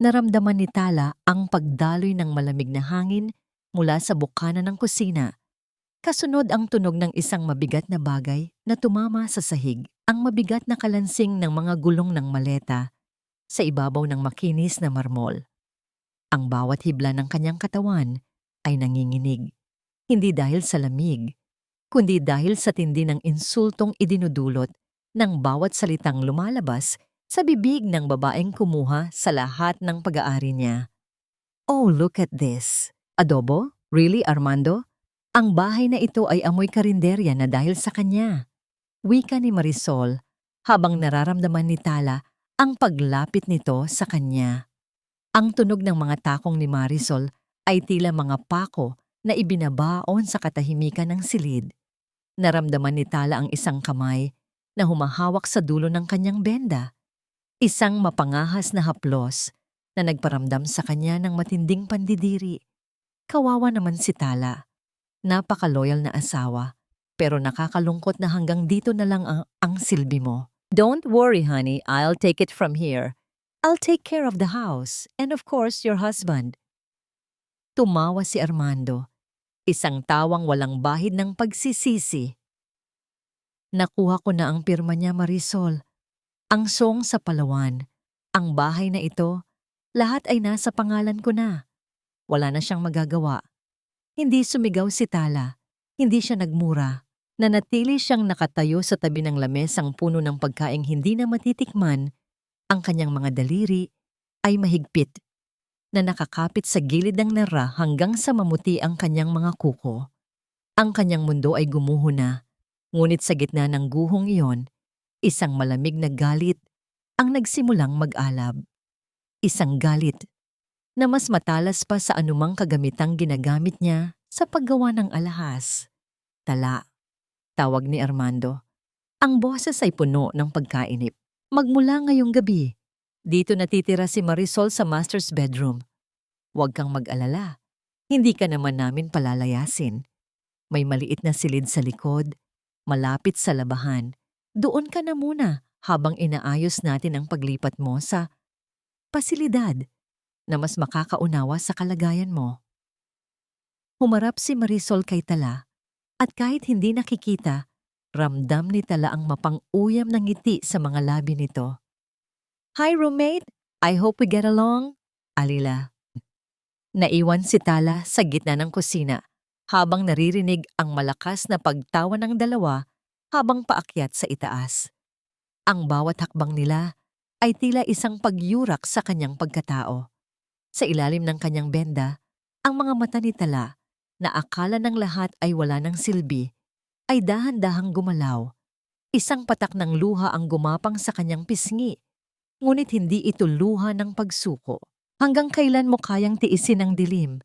Naramdaman ni Tala ang pagdaloy ng malamig na hangin mula sa bukana ng kusina. Kasunod ang tunog ng isang mabigat na bagay na tumama sa sahig, ang mabigat na kalansing ng mga gulong ng maleta sa ibabaw ng makinis na marmol. Ang bawat hibla ng kanyang katawan ay nanginginig, hindi dahil sa lamig, kundi dahil sa tindi ng insultong idinudulot ng bawat salitang lumalabas sa bibig ng babaeng kumuha sa lahat ng pag-aari niya. Oh, look at this. Adobo? Really, Armando? Ang bahay na ito ay amoy karinderya na dahil sa kanya. Wika ni Marisol habang nararamdaman ni Tala ang paglapit nito sa kanya. Ang tunog ng mga takong ni Marisol ay tila mga pako na ibinabaon sa katahimikan ng silid. Naramdaman ni Tala ang isang kamay na humahawak sa dulo ng kanyang benda. Isang mapangahas na haplos na nagparamdam sa kanya ng matinding pandidiri. Kawawa naman si Tala. Napaka-loyal na asawa, pero nakakalungkot na hanggang dito na lang ang silbi mo. Don't worry, honey. I'll take it from here. I'll take care of the house and of course your husband. Tumawa si Armando. Isang tawang walang bahid ng pagsisisi. Nakuha ko na ang pirma niya, Marisol. Ang song sa Palawan, ang bahay na ito, lahat ay nasa pangalan ko na. Wala na siyang magagawa. Hindi sumigaw si Tala, hindi siya nagmura. Nanatili siyang nakatayo sa tabi ng lamesang puno ng pagkaing hindi na matitikman. Ang kanyang mga daliri ay mahigpit, na nakakapit sa gilid ng nara hanggang sa mamuti ang kanyang mga kuko. Ang kanyang mundo ay gumuho na, ngunit sa gitna ng guhong iyon, isang malamig na galit ang nagsimulang mag-alab. Isang galit na mas matalas pa sa anumang kagamitang ginagamit niya sa paggawa ng alahas. Tala, tawag ni Armando. Ang boses ay puno ng pagkainip. Magmula ngayong gabi, dito natitira si Marisol sa master's bedroom. Huwag kang mag-alala. Hindi ka naman namin palalayasin. May maliit na silid sa likod, malapit sa labahan. Doon ka na muna habang inaayos natin ang paglipat mo sa pasilidad na mas makakaunawa sa kalagayan mo. Humarap si Marisol kay Tala at kahit hindi nakikita, ramdam ni Tala ang mapang-uyam ng ngiti sa mga labi nito. Hi roommate, I hope we get along. Alila. Naiwan si Tala sa gitna ng kusina habang naririnig ang malakas na pagtawa ng dalawa habang paakyat sa itaas. Ang bawat hakbang nila ay tila isang pagyurak sa kanyang pagkatao. Sa ilalim ng kanyang benda, ang mga mata ni Tala, na akala ng lahat ay wala ng silbi, ay dahan-dahang gumalaw. Isang patak ng luha ang gumapang sa kanyang pisngi, ngunit hindi ito luha ng pagsuko. Hanggang kailan mo kayang tiisin ang dilim,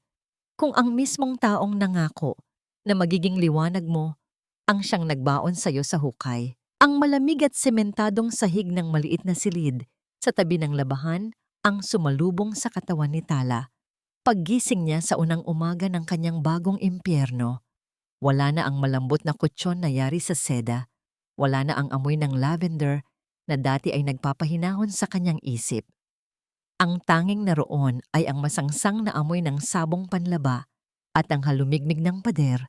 kung ang mismong taong nangako na magiging liwanag mo ang siyang nagbaon sa'yo sa hukay. Ang malamig at sementadong sahig ng maliit na silid sa tabi ng labahan ang sumalubong sa katawan ni Tala. Paggising niya sa unang umaga ng kanyang bagong impyerno, wala na ang malambot na kutsyon na yari sa seda, wala na ang amoy ng lavender na dati ay nagpapahinahon sa kanyang isip. Ang tanging naroon ay ang masangsang na amoy ng sabong panlaba at ang halumigmig ng pader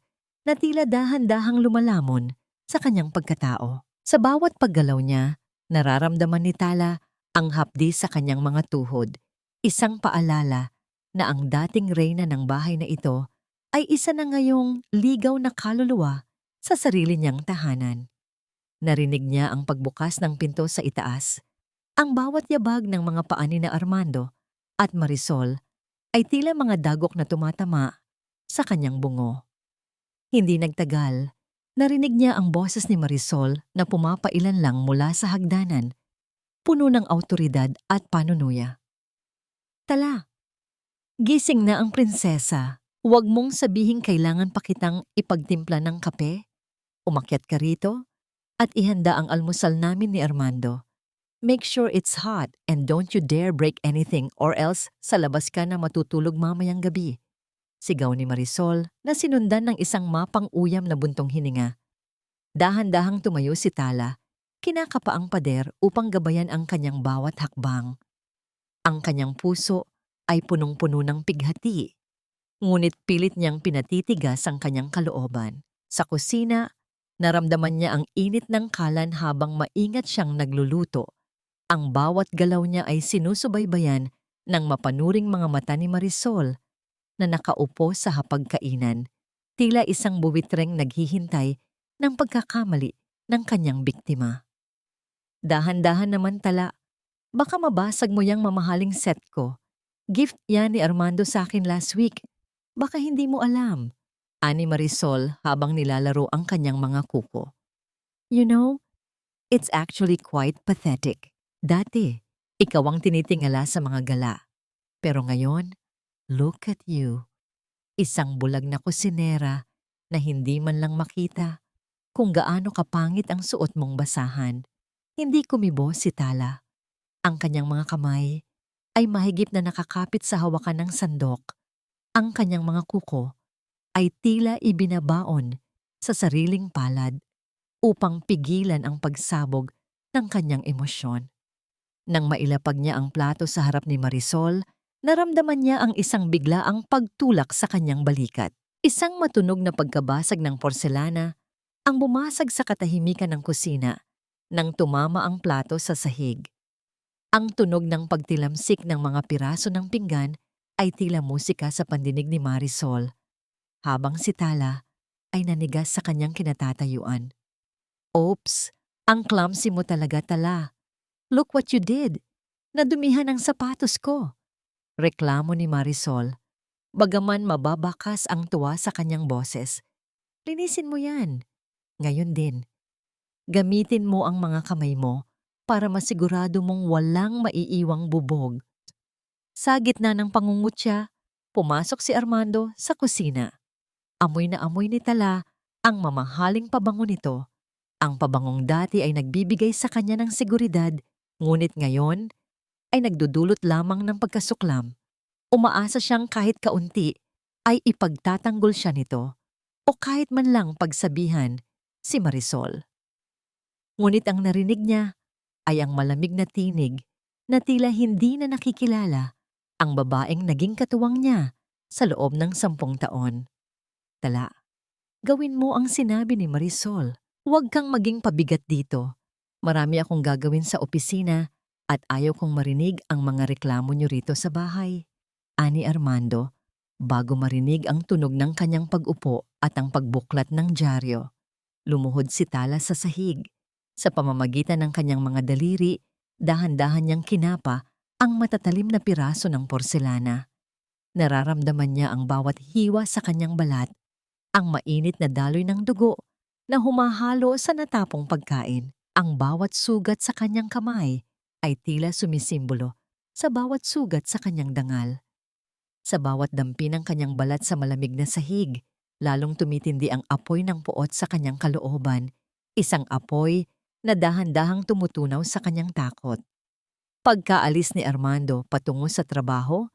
na tila dahan-dahang lumalamon sa kanyang pagkatao. Sa bawat paggalaw niya, nararamdaman ni Tala ang hapdi sa kanyang mga tuhod, isang paalala na ang dating reyna ng bahay na ito ay isa na ngayong ligaw na kaluluwa sa sarili niyang tahanan. Narinig niya ang pagbukas ng pinto sa itaas. Ang bawat yabag ng mga paa ni na Armando at Marisol ay tila mga dagok na tumatama sa kanyang bungo. Hindi nagtagal, narinig niya ang boses ni Marisol na pumapailan lang mula sa hagdanan, puno ng awtoridad at panunuya. Tala, gising na ang prinsesa. Huwag mong sabihing kailangan pa kitang ipagtimpla ng kape. Umakyat ka rito at ihanda ang almusal namin ni Armando. Make sure it's hot and don't you dare break anything or else sa labas ka na matutulog mamayang gabi. Sigaw ni Marisol na sinundan ng isang mapang-uyam na buntong hininga. Dahan-dahang tumayo si Tala, kinakapa ang pader upang gabayan ang kanyang bawat hakbang. Ang kanyang puso ay punong-puno ng pighati, ngunit pilit niyang pinatitigas ang kanyang kalooban. Sa kusina, naramdaman niya ang init ng kalan habang maingat siyang nagluluto. Ang bawat galaw niya ay sinusubaybayan ng mapanuring mga mata ni Marisol na nakaupo sa hapagkainan, tila isang buwitreng naghihintay ng pagkakamali ng kanyang biktima. Dahan-dahan naman tala, baka mabasag mo yang mamahaling set ko. Gift yan ni Armando sa akin last week. Baka hindi mo alam, ani Marisol habang nilalaro ang kanyang mga kuko. You know, it's actually quite pathetic. Dati, ikaw ang tinitingala sa mga gala. Pero ngayon, look at you. Isang bulag na kusinera na hindi man lang makita kung gaano kapangit ang suot mong basahan. Hindi kumibo si Tala. Ang kanyang mga kamay ay mahigip na nakakapit sa hawakan ng sandok. Ang kanyang mga kuko ay tila ibinabaon sa sariling palad upang pigilan ang pagsabog ng kanyang emosyon. Nang mailapag niya ang plato sa harap ni Marisol, naramdaman niya ang isang biglaang pagtulak sa kanyang balikat. Isang matunog na pagkabasag ng porselana ang bumasag sa katahimikan ng kusina nang tumama ang plato sa sahig. Ang tunog ng pagtilamsik ng mga piraso ng pinggan ay tila musika sa pandinig ni Marisol, habang si Tala ay nanigas sa kanyang kinatatayuan. Oops, ang clumsy mo talaga, Tala. Look what you did. Nadumihan ang sapatos ko. Reklamo ni Marisol. Bagaman mababakas ang tuwa sa kanyang boses. Linisin mo yan. Ngayon din. Gamitin mo ang mga kamay mo para masigurado mong walang maiiwang bubog. Sa gitna ng pangungutya, pumasok si Armando sa kusina. Amoy na amoy ni Tala ang mamahaling pabango nito. Ang pabangong dati ay nagbibigay sa kanya ng seguridad, ngunit ngayon ay nagdudulot lamang ng pagkasuklam. Umaasa siyang kahit kaunti ay ipagtatanggol siya nito o kahit man lang pagsabihan si Marisol. Ngunit ang narinig niya ay ang malamig na tinig na tila hindi na nakikilala ang babaeng naging katuwang niya sa loob ng 10 taon. Tala, gawin mo ang sinabi ni Marisol. Huwag kang maging pabigat dito. Marami akong gagawin sa opisina at ayaw kong marinig ang mga reklamo niyo rito sa bahay. Ani Armando, bago marinig ang tunog ng kanyang pag-upo at ang pagbuklat ng dyaryo. Lumuhod si Tala sa sahig. Sa pamamagitan ng kanyang mga daliri, dahan-dahan niyang kinapa ang matatalim na piraso ng porselana. Nararamdaman niya ang bawat hiwa sa kanyang balat, ang mainit na daloy ng dugo na humahalo sa natapong pagkain. Ang bawat sugat sa kanyang kamay ay tila sumisimbolo sa bawat sugat sa kanyang dangal. Sa bawat dampi ng kanyang balat sa malamig na sahig, lalong tumitindi ang apoy ng puot sa kanyang kalooban, isang apoy na dahan-dahang tumutunaw sa kanyang takot. Pagkaalis ni Armando patungo sa trabaho,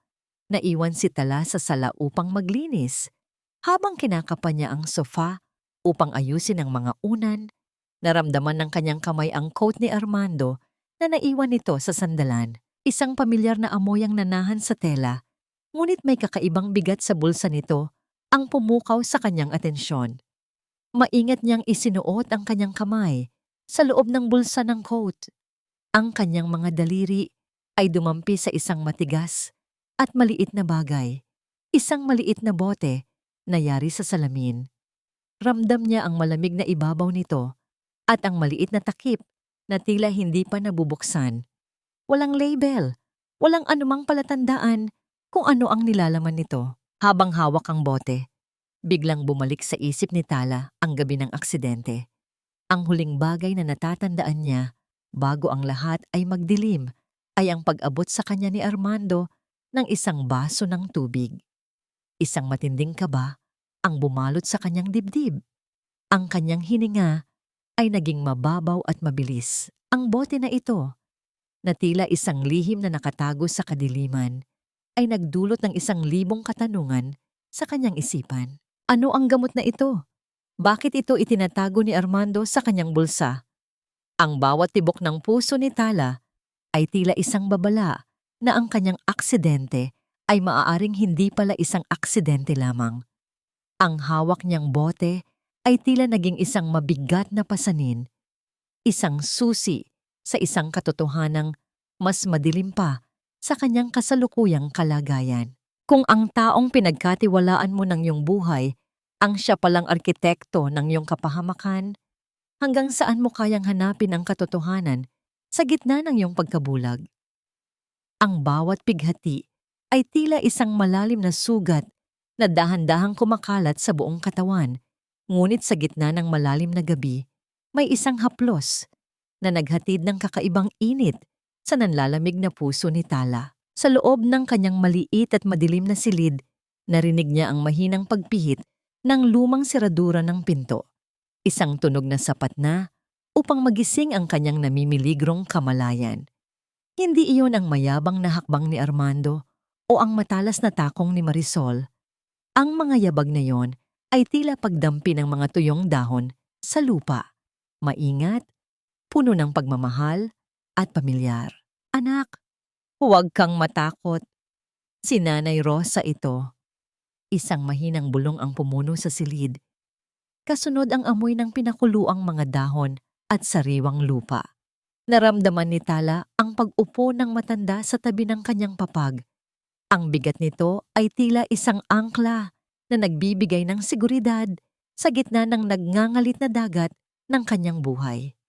naiwan si Tala sa sala upang maglinis. Habang kinakapan niya ang sofa upang ayusin ang mga unan, naramdaman ng kanyang kamay ang coat ni Armando na naiwan nito sa sandalan. Isang pamilyar na amoy ang nanahan sa tela, ngunit may kakaibang bigat sa bulsa nito ang pumukaw sa kanyang atensyon. Maingat niyang isinuot ang kanyang kamay sa loob ng bulsa ng coat. Ang kanyang mga daliri ay dumampi sa isang matigas at maliit na bagay, isang maliit na bote na yari sa salamin. Ramdam niya ang malamig na ibabaw nito at ang maliit na takip na tila hindi pa nabubuksan. Walang label, walang anumang palatandaan kung ano ang nilalaman nito. Habang hawak ang bote, biglang bumalik sa isip ni Tala ang gabi ng aksidente. Ang huling bagay na natatandaan niya bago ang lahat ay magdilim ay ang pag-abot sa kanya ni Armando ng isang baso ng tubig. Isang matinding kaba ang bumalot sa kanyang dibdib. Ang kanyang hininga ay naging mababaw at mabilis. Ang bote na ito, na tila isang lihim na nakatago sa kadiliman, ay nagdulot ng 1,000 katanungan sa kanyang isipan. Ano ang gamot na ito? Bakit ito itinatago ni Armando sa kanyang bulsa? Ang bawat tibok ng puso ni Tala ay tila isang babala na ang kanyang aksidente ay maaaring hindi pala isang aksidente lamang. Ang hawak niyang bote ay tila naging isang mabigat na pasanin, isang susi sa isang katotohanang mas madilim pa sa kanyang kasalukuyang kalagayan. Kung ang taong pinagkatiwalaan mo ng iyong buhay ang siya palang arkitekto ng iyong kapahamakan, hanggang saan mo kayang hanapin ang katotohanan sa gitna ng iyong pagkabulag? Ang bawat pighati ay tila isang malalim na sugat na dahan-dahang kumakalat sa buong katawan, ngunit sa gitna ng malalim na gabi, may isang haplos na naghatid ng kakaibang init sa nanlalamig na puso ni Tala. Sa loob ng kanyang maliit at madilim na silid, narinig niya ang mahinang pagpihit ng lumang seradura ng pinto. Isang tunog na sapat na upang magising ang kanyang namimiligrong kamalayan. Hindi iyon ang mayabang na hakbang ni Armando o ang matalas na takong ni Marisol. Ang mga yabag na yon ay tila pagdampi ng mga tuyong dahon sa lupa. Maingat, puno ng pagmamahal at pamilyar. Anak, huwag kang matakot. Si Nanay Rosa ito. Isang mahinang bulong ang pumuno sa silid. Kasunod ang amoy ng pinakuluang mga dahon at sariwang lupa. Naramdaman ni Tala ang pag-upo ng matanda sa tabi ng kanyang papag. Ang bigat nito ay tila isang angkla na nagbibigay ng seguridad sa gitna ng nagngangalit na dagat ng kanyang buhay.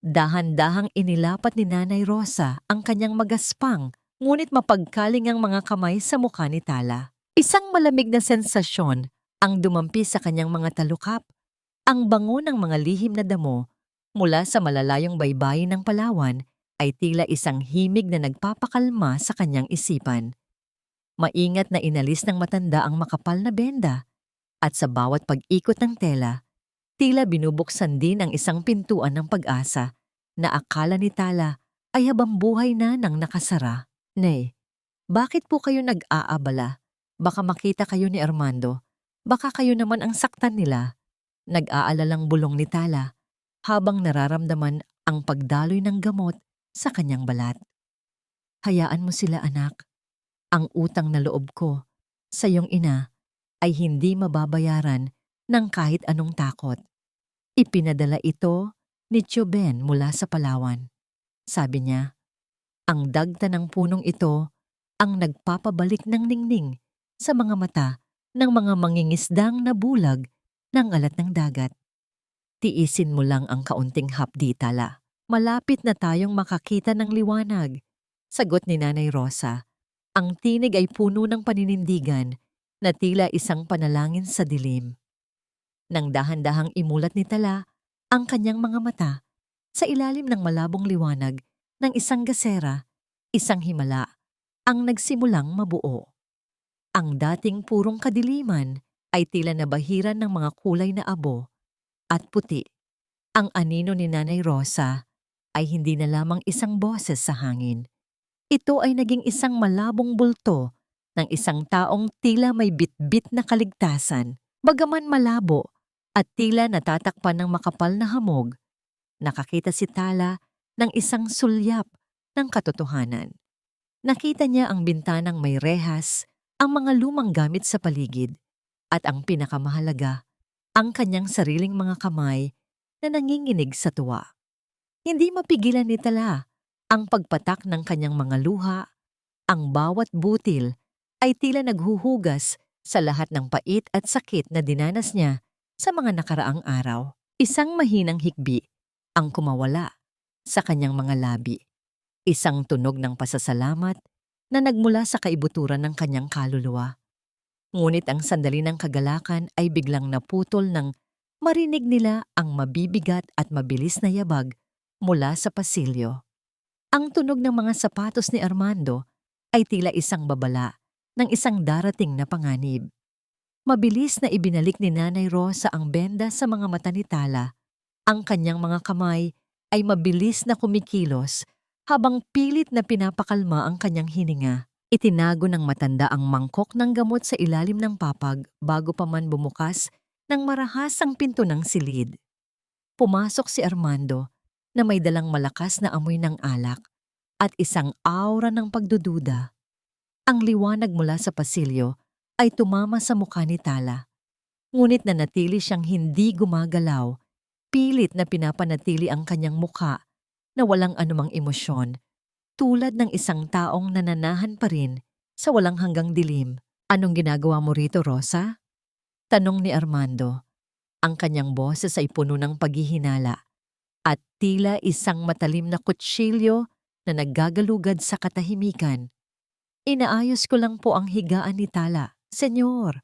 Dahan-dahang inilapat ni Nanay Rosa ang kanyang magaspang ngunit mapagkaling ang mga kamay sa mukha ni Tala. Isang malamig na sensasyon ang dumampi sa kanyang mga talukap, ang bango ng mga lihim na damo mula sa malalayong baybayin ng Palawan ay tila isang himig na nagpapakalma sa kanyang isipan. Maingat na inalis ng matanda ang makapal na benda at sa bawat pag-ikot ng tela, tila binubuksan din ang isang pintuan ng pag-asa na akala ni Tala ay habang buhay na nang nakasara. Nay, bakit po kayo nag-aabala? Baka makita kayo ni Armando. Baka kayo naman ang saktan nila. Nag-aalalang bulong ni Tala habang nararamdaman ang pagdaloy ng gamot sa kanyang balat. Hayaan mo sila, anak. Ang utang na loob ko sa iyong ina ay hindi mababayaran ng kahit anong takot. Ipinadala ito ni Tio Ben mula sa Palawan. Sabi niya, ang dagta ng punong ito ang nagpapabalik ng ningning sa mga mata ng mga mangingisdang nabulag ng alat ng dagat. Tiisin mo lang ang kaunting hapdi, Tala. Malapit na tayong makakita ng liwanag. Sagot ni Nanay Rosa. Ang tinig ay puno ng paninindigan na tila isang panalangin sa dilim. Nang dahan-dahang imulat ni Tala ang kanyang mga mata sa ilalim ng malabong liwanag ng isang gasera, isang himala ang nagsimulang mabuo. Ang dating purong kadiliman ay tila nabahiran ng mga kulay na abo at puti. Ang anino ni Nanay Rosa ay hindi na lamang isang boses sa hangin. Ito ay naging isang malabong bulto ng isang taong tila may bitbit na kaligtasan. Bagaman malabo at tila natatakpan ng makapal na hamog, nakakita si Tala ng isang sulyap ng katotohanan. Nakita niya ang bintanang may rehas, ang mga lumang gamit sa paligid, at ang pinakamahalaga, ang kanyang sariling mga kamay na nanginginig sa tuwa. Hindi mapigilan ni Tala ang pagpatak ng kanyang mga luha. Ang bawat butil ay tila naghuhugas sa lahat ng pait at sakit na dinanas niya sa mga nakaraang araw. Isang mahinang hikbi ang kumawala sa kanyang mga labi. Isang tunog ng pasasalamat na nagmula sa kaibuturan ng kanyang kaluluwa. Ngunit ang sandali ng kagalakan ay biglang naputol nang marinig nila ang mabibigat at mabilis na yabag mula sa pasilyo. Ang tunog ng mga sapatos ni Armando ay tila isang babala ng isang darating na panganib. Mabilis na ibinalik ni Nanay Rosa ang benda sa mga mata ni Tala. Ang kanyang mga kamay ay mabilis na kumikilos habang pilit na pinapakalma ang kanyang hininga. Itinago ng matanda ang mangkok ng gamot sa ilalim ng papag bago pa man bumukas ng marahas ang pinto ng silid. Pumasok si Armando na may dalang malakas na amoy ng alak at isang aura ng pagdududa. Ang liwanag mula sa pasilyo ay tumama sa mukha ni Tala. Ngunit nanatili siyang hindi gumagalaw, pilit na pinapanatili ang kanyang mukha na walang anumang emosyon, tulad ng isang taong nananahan pa rin sa walang hanggang dilim. Anong ginagawa mo rito, Rosa? Tanong ni Armando. Ang kanyang boses ay puno ng paghihinala at tila isang matalim na kutsilyo na naggagalugad sa katahimikan. Inaayos ko lang po ang higaan ni Tala, Senyor.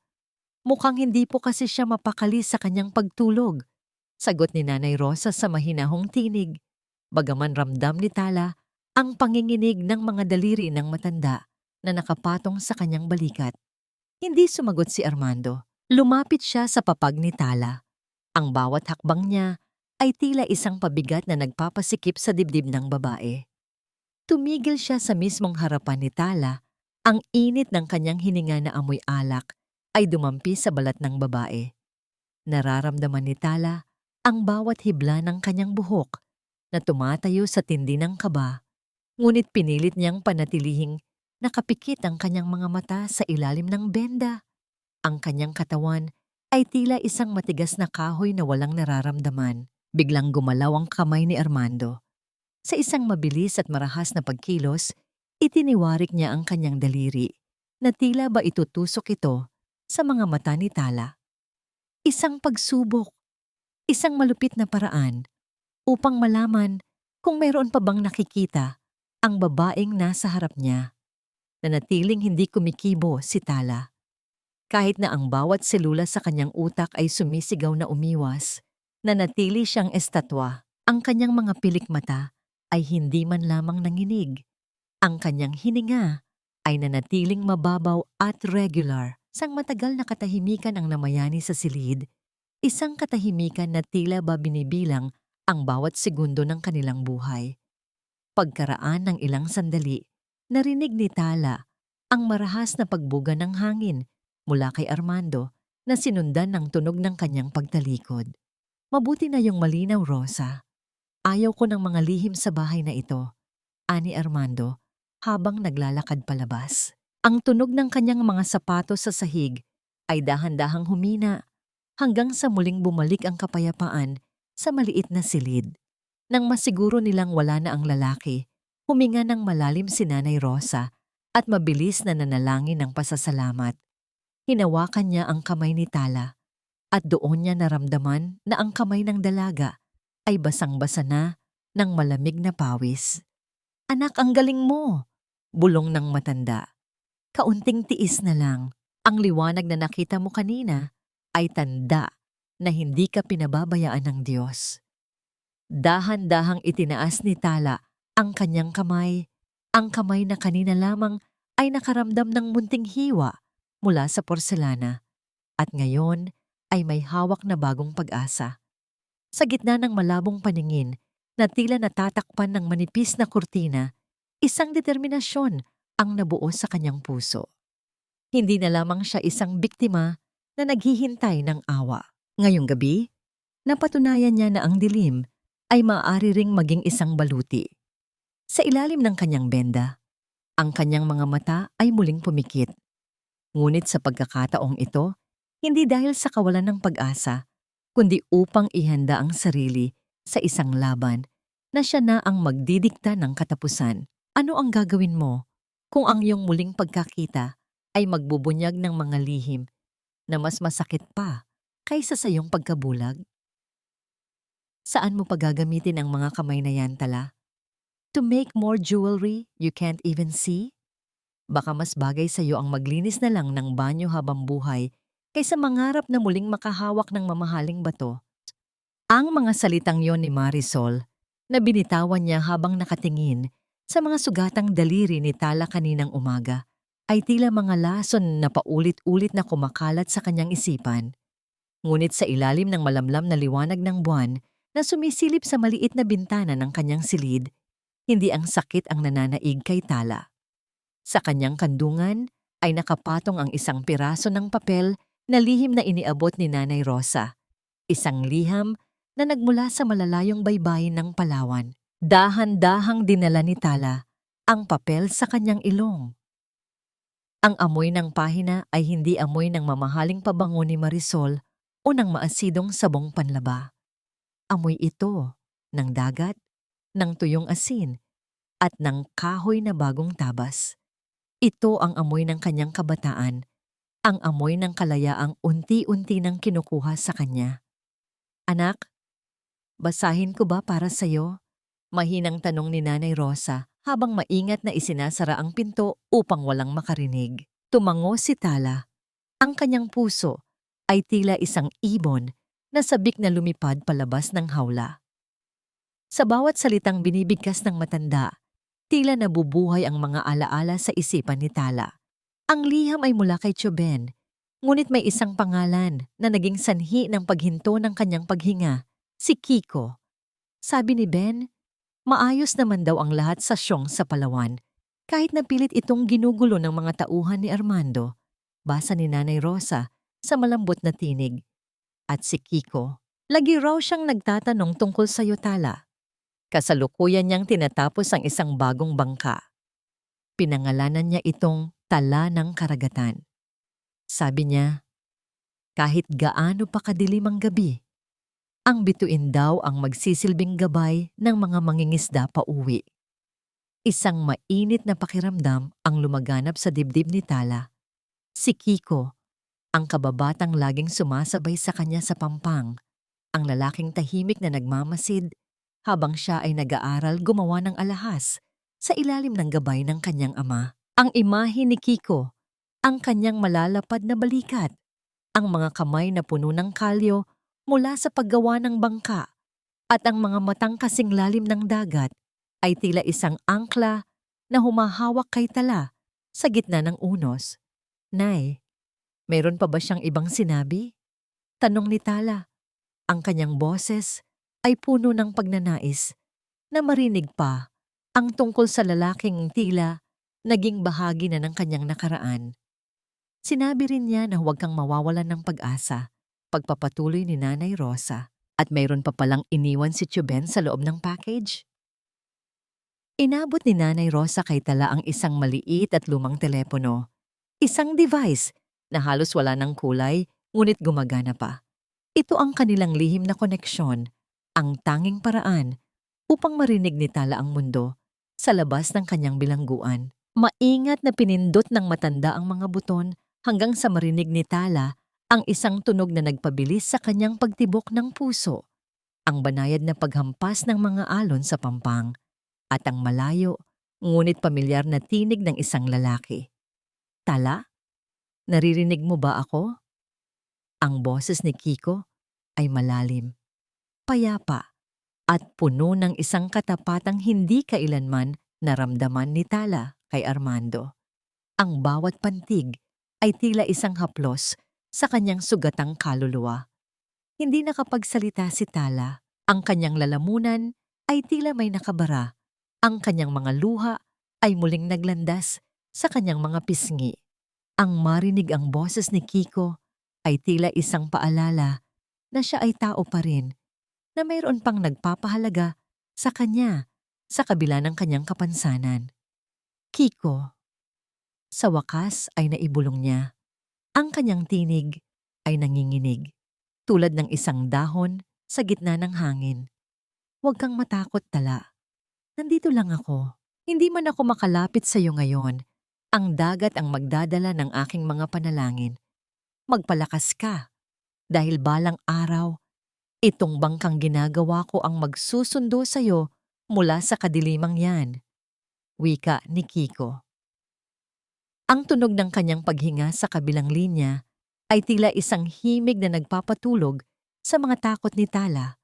Mukhang hindi po kasi siya mapakali sa kanyang pagtulog. Sagot ni Nanay Rosa sa mahinahong tinig. Bagaman ramdam ni Tala ang panginginig ng mga daliri ng matanda na nakapatong sa kanyang balikat. Hindi sumagot si Armando. Lumapit siya sa papag ni Tala. Ang bawat hakbang niya ay tila isang pabigat na nagpapasikip sa dibdib ng babae. Tumigil siya sa mismong harapan ni Tala. Ang init ng kanyang hininga na amoy alak ay dumampi sa balat ng babae. Nararamdaman ni Tala ang bawat hibla ng kanyang buhok na tumatayo sa tindi ng kaba, ngunit pinilit niyang panatilihing nakapikit ang kanyang mga mata sa ilalim ng benda. Ang kanyang katawan ay tila isang matigas na kahoy na walang nararamdaman. Biglang gumalaw ang kamay ni Armando. Sa isang mabilis at marahas na pagkilos, itiniwarik niya ang kanyang daliri na tila ba itutusok ito sa mga mata ni Tala. Isang pagsubok, isang malupit na paraan upang malaman kung mayroon pa bang nakikita ang babaeng nasa harap niya. Nanatiling hindi kumikibo si Tala. Kahit na ang bawat selula sa kanyang utak ay sumisigaw na umiwas, nanatili siyang estatwa. Ang kanyang mga pilik mata ay hindi man lamang nanginig. Ang kanyang hininga ay nanatiling mababaw at regular. Sang matagal na katahimikan ang namayani sa silid, isang katahimikan na tila ba binibilang ang bawat segundo ng kanilang buhay. Pagkaraan ng ilang sandali, narinig ni Tala ang marahas na pagbuga ng hangin mula kay Armando na sinundan ng tunog ng kanyang pagtalikod. Mabuti na yung malinaw, Rosa. Ayaw ko ng mga lihim sa bahay na ito, ani Armando habang naglalakad palabas. Ang tunog ng kanyang mga sapatos sa sahig ay dahan-dahang humina hanggang sa muling bumalik ang kapayapaan sa maliit na silid. Nang masiguro nilang wala na ang lalaki, huminga ng malalim si Nanay Rosa at mabilis na nanalangin ng pasasalamat. Hinawakan niya ang kamay ni Tala at doon niya naramdaman na ang kamay ng dalaga ay basang-basa na ng malamig na pawis. Anak, ang galing mo! Bulong ng matanda. Kaunting tiis na lang. Ang liwanag na nakita mo kanina ay tanda na hindi ka pinababayaan ng Diyos. Dahan-dahang itinaas ni Tala ang kanyang kamay. Ang kamay na kanina lamang ay nakaramdam ng munting hiwa mula sa porselana at ngayon ay may hawak na bagong pag-asa. Sa gitna ng malabong paningin na tila natatakpan ng manipis na kurtina, isang determinasyon ang nabuo sa kanyang puso. Hindi na lamang siya isang biktima na naghihintay ng awa. Ngayong gabi, napatunayan niya na ang dilim ay maaari ring maging isang baluti. Sa ilalim ng kanyang benda, ang kanyang mga mata ay muling pumikit. Ngunit sa pagkakataong ito, hindi dahil sa kawalan ng pag-asa, kundi upang ihanda ang sarili sa isang laban na siya na ang magdidikta ng katapusan. Ano ang gagawin mo kung ang iyong muling pagkakita ay magbubunyag ng mga lihim na mas masakit pa kaysa sa iyong pagkabulag? Saan mo pagagamitin ang mga kamay na yan, Tala? To make more jewelry you can't even see? Baka mas bagay sa iyo ang maglinis na lang ng banyo habang buhay kaysa mangarap na muling makahawak ng mamahaling bato. Ang mga salitang yon ni Marisol na binitawan niya habang nakatingin sa mga sugatang daliri ni Tala kaninang umaga ay tila mga lason na paulit-ulit na kumakalat sa kanyang isipan. Ngunit sa ilalim ng malamlam na liwanag ng buwan na sumisilip sa maliit na bintana ng kanyang silid, hindi ang sakit ang nananaig kay Tala. Sa kanyang kandungan ay nakapatong ang isang piraso ng papel na lihim na iniabot ni Nanay Rosa. Isang liham na nagmula sa malalayong baybayin ng Palawan. Dahan-dahang dinala ni Tala ang papel sa kanyang ilong. Ang amoy ng pahina ay hindi amoy ng mamahaling pabango ni Marisol o ng maasidong sabong panlaba. Amoy ito ng dagat, ng tuyong asin, at ng kahoy na bagong tabas. Ito ang amoy ng kanyang kabataan, ang amoy ng kalayaang unti-unti nang kinukuha sa kanya. Anak, basahin ko ba para sa'yo? Mahinang tanong ni Nanay Rosa habang maingat na isinasara ang pinto upang walang makarinig. Tumango si Tala. Ang kanyang puso ay tila isang ibon na sabik na lumipad palabas ng hawla. Sa bawat salitang binibigkas ng matanda, tila nabubuhay ang mga alaala sa isipan ni Tala. Ang liham ay mula kay Tioben, ngunit may isang pangalan na naging sanhi ng paghinto ng kanyang paghinga, si Kiko. Sabi ni Ben, maayos naman daw ang lahat sa Siyong sa Palawan, kahit napilit itong ginugulo ng mga tauhan ni Armando. Basa ni Nanay Rosa sa malambot na tinig. At si Kiko, lagi raw siyang nagtatanong tungkol sa Tala. Kasalukuyan niyang tinatapos ang isang bagong bangka. Pinangalanan niya itong Tala ng Karagatan. Sabi niya, kahit gaano pa kadilim ang gabi, ang bituin daw ang magsisilbing gabay ng mga mangingisda pa uwi. Isang mainit na pakiramdam ang lumaganap sa dibdib ni Tala. Si Kiko, ang kababatang laging sumasabay sa kanya sa pampang, ang lalaking tahimik na nagmamasid habang siya ay nag-aaral gumawa ng alahas sa ilalim ng gabay ng kanyang ama. Ang imahe ni Kiko, ang kanyang malalapad na balikat, ang mga kamay na puno ng kalyo mula sa paggawa ng bangka, at ang mga matang kasing lalim ng dagat ay tila isang angkla na humahawak kay Tala sa gitna ng unos. Nay, mayroon pa ba siyang ibang sinabi? Tanong ni Tala. Ang kanyang boses ay puno ng pagnanais na marinig pa ang tungkol sa lalaking tila naging bahagi na ng kanyang nakaraan. Sinabi rin niya na huwag kang mawawalan ng pag-asa, pagpapatuloy ni Nanay Rosa, at mayroon pa palang iniwan si Tioben sa loob ng package. Inabot ni Nanay Rosa kay Tala ang isang maliit at lumang telepono. Isang device na halos wala ng kulay ngunit gumagana pa. Ito ang kanilang lihim na koneksyon, ang tanging paraan upang marinig ni Tala ang mundo sa labas ng kanyang bilangguan. Maingat na pinindot ng matanda ang mga buton hanggang sa marinig ni Tala ang isang tunog na nagpabilis sa kanyang pagtibok ng puso, ang banayad na paghampas ng mga alon sa pampang, at ang malayo ngunit pamilyar na tinig ng isang lalaki. Tala, naririnig mo ba ako? Ang boses ni Kiko ay malalim, payapa, at puno ng isang katapatang hindi kailanman naramdaman ni Tala kay Armando. Ang bawat pantig ay tila isang haplos sa kanyang sugatang kaluluwa. Hindi nakapagsalita si Tala. Ang kanyang lalamunan ay tila may nakabara. Ang kanyang mga luha ay muling naglandas sa kanyang mga pisngi. Ang marinig ang boses ni Kiko ay tila isang paalala na siya ay tao pa rin, na mayroon pang nagpapahalaga sa kanya sa kabila ng kanyang kapansanan. Kiko. Sa wakas ay naibulong niya. Ang kanyang tinig ay nanginginig, tulad ng isang dahon sa gitna ng hangin. Huwag kang matakot, Tala. Nandito lang ako. Hindi man ako makalapit sa iyo ngayon. Ang dagat ang magdadala ng aking mga panalangin. Magpalakas ka, dahil balang araw, itong bangkang ginagawa ko ang magsusundo sa iyo mula sa kadilimang yan. Wika ni Kiko. Ang tunog ng kanyang paghinga sa kabilang linya ay tila isang himig na nagpapatulog sa mga takot ni Tala.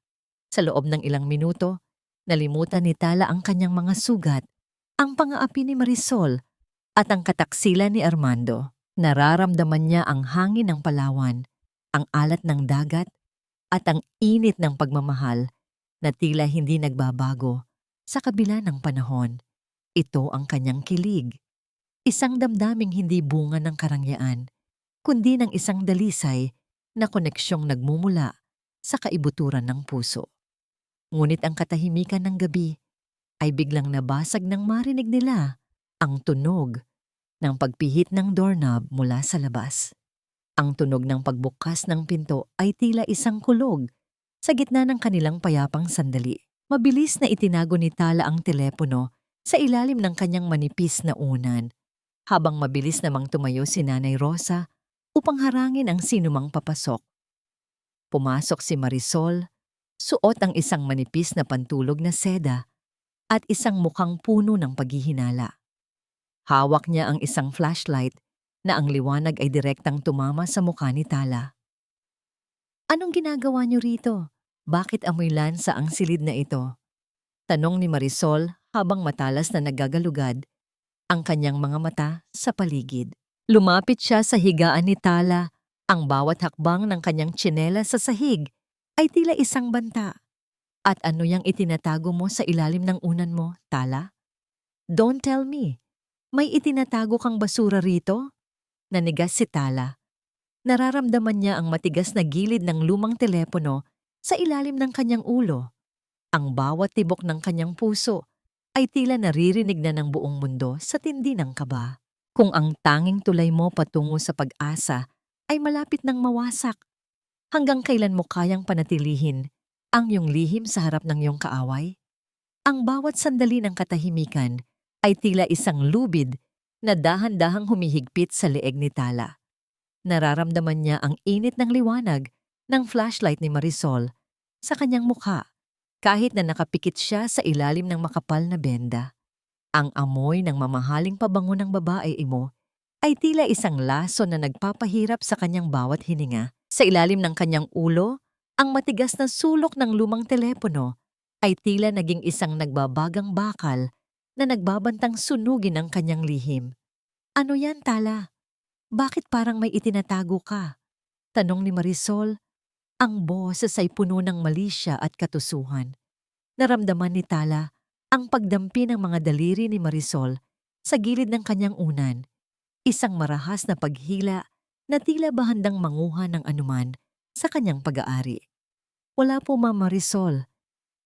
Sa loob ng ilang minuto, nalimutan ni Tala ang kanyang mga sugat, ang pangaapi ni Marisol, at ang kataksilan ni Armando. Nararamdaman niya ang hangin ng Palawan, ang alat ng dagat, at ang init ng pagmamahal na tila hindi nagbabago sa kabila ng panahon. Ito ang kanyang kilig. Isang damdaming hindi bunga ng karangyaan, kundi ng isang dalisay na koneksyong nagmumula sa kaibuturan ng puso. Ngunit ang katahimikan ng gabi ay biglang nabasag nang marinig nila ang tunog ng pagpihit ng doorknob mula sa labas. Ang tunog ng pagbukas ng pinto ay tila isang kulog sa gitna ng kanilang payapang sandali. Mabilis na itinago ni Tala ang telepono sa ilalim ng kanyang manipis na unan, habang mabilis namang tumayo si Nanay Rosa upang harangin ang sinumang papasok. Pumasok si Marisol, suot ang isang manipis na pantulog na seda at isang mukhang puno ng paghihinala. Hawak niya ang isang flashlight na ang liwanag ay direktang tumama sa mukha ni Tala. "Anong ginagawa niyo rito? Bakit amoy lansa ang silid na ito?" Tanong ni Marisol habang matalas na nagagalugad ang kanyang mga mata sa paligid. Lumapit siya sa higaan ni Tala. Ang bawat hakbang ng kanyang tsinela sa sahig ay tila isang banta. "At ano yang itinatago mo sa ilalim ng unan mo, Tala? Don't tell me. May itinatago kang basura rito?" Nanigas si Tala. Nararamdaman niya ang matigas na gilid ng lumang telepono sa ilalim ng kanyang ulo. Ang bawat tibok ng kanyang puso ay tila naririnig na ng buong mundo sa tindi ng kaba. Kung ang tanging tulay mo patungo sa pag-asa ay malapit nang mawasak, hanggang kailan mo kayang panatilihin ang iyong lihim sa harap ng iyong kaaway? Ang bawat sandali ng katahimikan ay tila isang lubid na dahan-dahang humihigpit sa leeg ni Tala. Nararamdaman niya ang init ng liwanag ng flashlight ni Marisol sa kanyang mukha kahit na nakapikit siya sa ilalim ng makapal na benda. Ang amoy ng mamahaling pabango ng babae imo ay tila isang laso na nagpapahirap sa kanyang bawat hininga. Sa ilalim ng kanyang ulo, ang matigas na sulok ng lumang telepono ay tila naging isang nagbabagang bakal na nagbabantang sunugin ang kanyang lihim. "Ano yan, Tala? Bakit parang may itinatago ka?" Tanong ni Marisol. Ang boses ay puno ng malisya at katusuhan. Naramdaman ni Tala ang pagdampi ng mga daliri ni Marisol sa gilid ng kanyang unan. Isang marahas na paghila na tila ba handang manguha ng anuman sa kanyang pag-aari. "Wala po, Ma'am Marisol.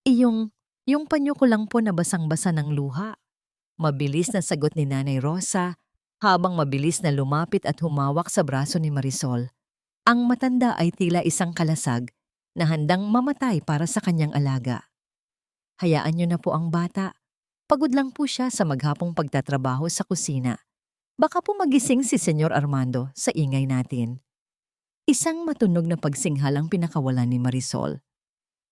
Yung panyo ko lang po na basang-basa ng luha." Mabilis na sagot ni Nanay Rosa habang mabilis na lumapit at humawak sa braso ni Marisol. Ang matanda ay tila isang kalasag na handang mamatay para sa kanyang alaga. "Hayaan niyo na po ang bata. Pagod lang po siya sa maghapong pagtatrabaho sa kusina. Baka po magising si Senyor Armando sa ingay natin." Isang matunog na pagsinghal ang pinakawalan ni Marisol.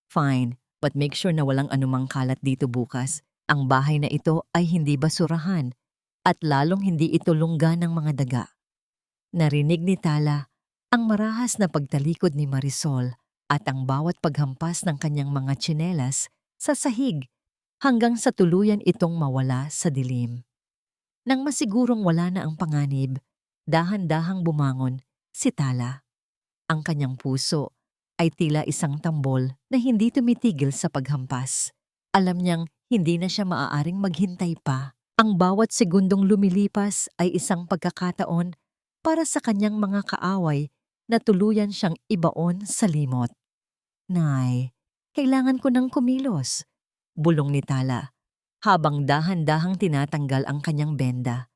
"Fine, but make sure na walang anumang kalat dito bukas. Ang bahay na ito ay hindi basurahan at lalong hindi ito lungga ng mga daga." Narinig ni Tala ang marahas na pagtalikod ni Marisol at ang bawat paghampas ng kanyang mga tsinelas sa sahig hanggang sa tuluyan itong mawala sa dilim. Nang masigurong wala na ang panganib, dahan-dahang bumangon si Tala. Ang kanyang puso ay tila isang tambol na hindi tumitigil sa paghampas. Alam niyang hindi na siya maaaring maghintay pa. Ang bawat segundong lumilipas ay isang pagkakataon para sa kanyang mga kaaway na tuluyan siyang ibaon sa limot. "Nay, kailangan ko ng kumilos," bulong ni Tala, habang dahan-dahang tinatanggal ang kanyang benda.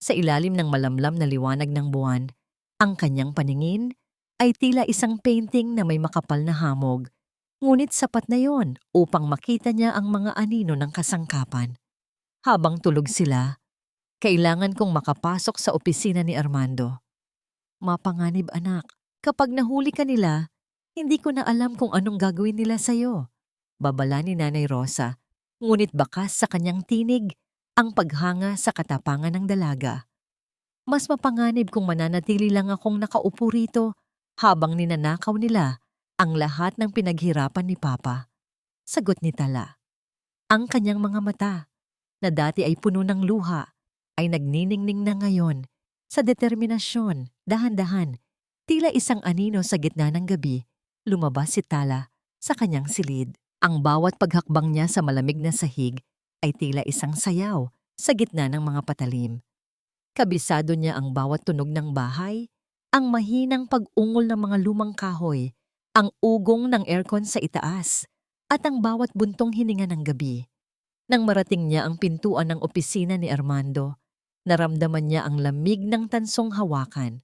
Sa ilalim ng malamlam na liwanag ng buwan, ang kanyang paningin ay tila isang painting na may makapal na hamog. Ngunit sapat na yon upang makita niya ang mga anino ng kasangkapan. Habang tulog sila, kailangan kong makapasok sa opisina ni Armando. "Mapanganib, anak. Kapag nahuli ka nila, hindi ko na alam kung anong gagawin nila sa'yo," babala ni Nanay Rosa. Ngunit bakas sa kanyang tinig ang paghanga sa katapangan ng dalaga. "Mas mapanganib kung mananatili lang akong nakaupo rito habang ninanakaw nila ang lahat ng pinaghirapan ni Papa," sagot ni Tala. Ang kanyang mga mata, na dati ay puno ng luha, ay nagniningning na ngayon sa determinasyon. Dahan-dahan, tila isang anino sa gitna ng gabi, lumabas si Tala sa kanyang silid. Ang bawat paghakbang niya sa malamig na sahig ay tila isang sayaw sa gitna ng mga patalim. Kabisado niya ang bawat tunog ng bahay, ang mahinang pag-ungol ng mga lumang kahoy, ang ugong ng aircon sa itaas, at ang bawat buntong hininga ng gabi. Nang marating niya ang pintuan ng opisina ni Armando, naramdaman niya ang lamig ng tansong hawakan.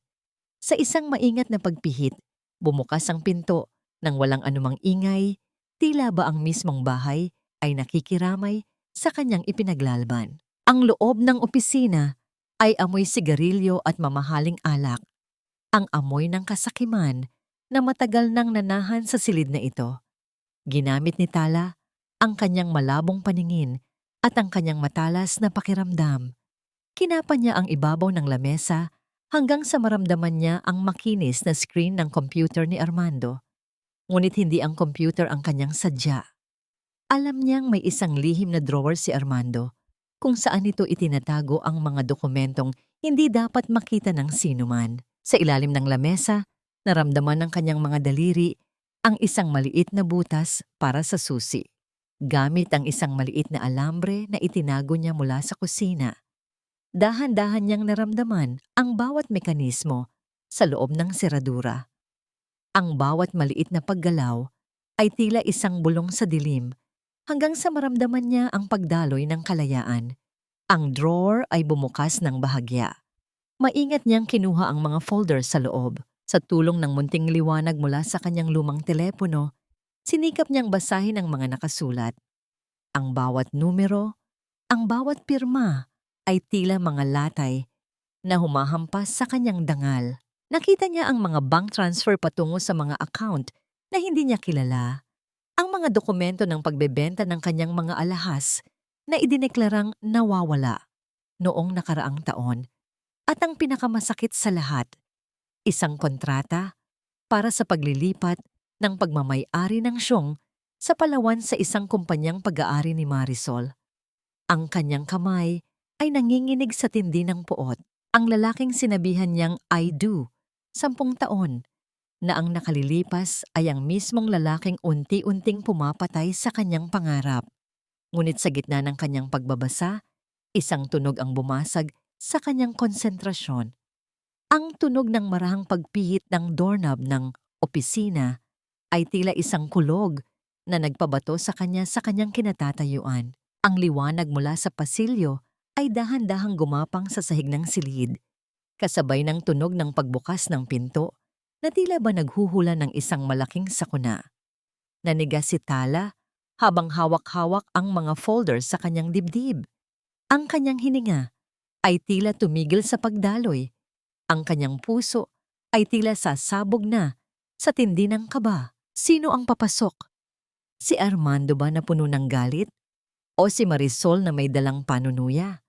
Sa isang maingat na pagpihit, bumukas ang pinto nang walang anumang ingay, tila ba ang mismong bahay ay nakikiramay sa kanyang ipinaglalban. Ang loob ng opisina ay amoy sigarilyo at mamahaling alak, ang amoy ng kasakiman na matagal nang nanahan sa silid na ito. Ginamit ni Tala ang kanyang malabong paningin at ang kanyang matalas na pakiramdam. Kinapa niya ang ibabaw ng lamesa hanggang sa maramdaman niya ang makinis na screen ng computer ni Armando. Ngunit hindi ang computer ang kanyang sadya. Alam niyang may isang lihim na drawer si Armando kung saan ito itinatago ang mga dokumentong hindi dapat makita ng sinuman. Sa ilalim ng lamesa, naramdaman ng kanyang mga daliri ang isang maliit na butas para sa susi. Gamit ang isang maliit na alambre na itinago niya mula sa kusina. Dahan-dahan niyang naramdaman ang bawat mekanismo sa loob ng seradura. Ang bawat maliit na paggalaw ay tila isang bulong sa dilim hanggang sa maramdaman niya ang pagdaloy ng kalayaan. Ang drawer ay bumukas ng bahagya. Maingat niyang kinuha ang mga folder sa loob. Sa tulong ng munting liwanag mula sa kanyang lumang telepono, sinikap niyang basahin ang mga nakasulat. Ang bawat numero, ang bawat pirma ay tila mga latay na humahampas sa kanyang dangal. Nakita niya ang mga bank transfer patungo sa mga account na hindi niya kilala. Ang mga dokumento ng pagbebenta ng kanyang mga alahas na idineklarang nawawala noong nakaraang taon. At ang pinakamasakit sa lahat, isang kontrata para sa paglilipat ng pagmamay-ari ng Siyong sa Palawan sa isang kumpanyang pag-aari ni Marisol. Ang kanyang kamay ay nanginginig sa tindi ng puot. Ang lalaking sinabihan niyang I do, 10 taon, na ang nakalilipas ay ang mismong lalaking unti-unting pumapatay sa kanyang pangarap. Ngunit sa gitna ng kanyang pagbabasa, isang tunog ang bumasag sa kanyang konsentrasyon. Ang tunog ng marahang pagpihit ng doorknob ng opisina ay tila isang kulog na nagpabato sa kanyang kinatatayuan. Ang liwanag mula sa pasilyo ay dahan-dahang gumapang sa sahig ng silid, kasabay ng tunog ng pagbukas ng pinto na tila ba naghuhula ng isang malaking sakuna. Nanigas si Tala habang hawak-hawak ang mga folder sa kanyang dibdib. Ang kanyang hininga ay tila tumigil sa pagdaloy. Ang kanyang puso ay tila sasabog na sa tindi ng kaba. Sino ang papasok? Si Armando ba na puno ng galit? O si Marisol na may dalang panunuya?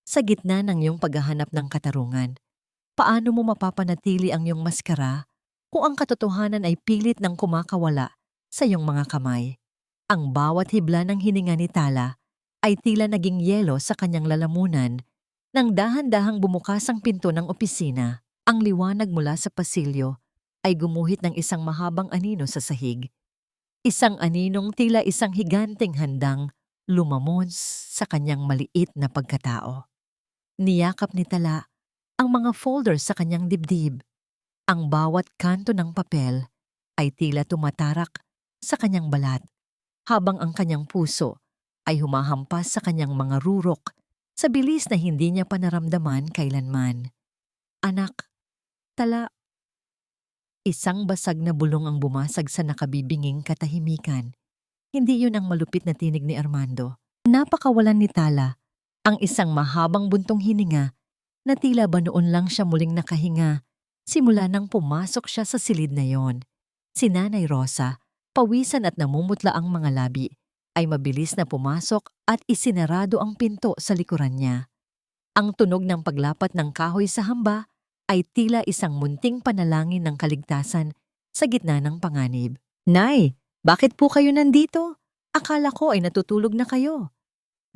Sa gitna ng iyong paghahanap ng katarungan, paano mo mapapanatili ang iyong maskara kung ang katotohanan ay pilit ng kumakawala sa iyong mga kamay? Ang bawat hibla ng hininga ni Tala ay tila naging yelo sa kanyang lalamunan. Nang dahan-dahang bumukas ang pinto ng opisina, ang liwanag mula sa pasilyo ay gumuhit ng isang mahabang anino sa sahig. Isang aninong tila isang higanteng handang lumamon sa kanyang maliit na pagkatao. Niyakap ni Tala ang mga folder sa kanyang dibdib. Ang bawat kanto ng papel ay tila tumatarak sa kanyang balat, habang ang kanyang puso ay humahampas sa kanyang mga rurok sa bilis na hindi niya pa naramdaman kailanman. Anak, Tala. Isang basag na bulong ang bumasag sa nakabibinging katahimikan. Hindi yun ang malupit na tinig ni Armando. Napakawalan ni Tala ang isang mahabang buntong hininga na tila ba noon lang siya muling nakahinga simula nang pumasok siya sa silid na yon. Si Nanay Rosa, pawisan at namumutla ang mga labi, ay mabilis na pumasok at isinarado ang pinto sa likuran niya. Ang tunog ng paglapat ng kahoy sa hamba ay tila isang munting panalangin ng kaligtasan sa gitna ng panganib. Nay, bakit po kayo nandito? Akala ko ay natutulog na kayo.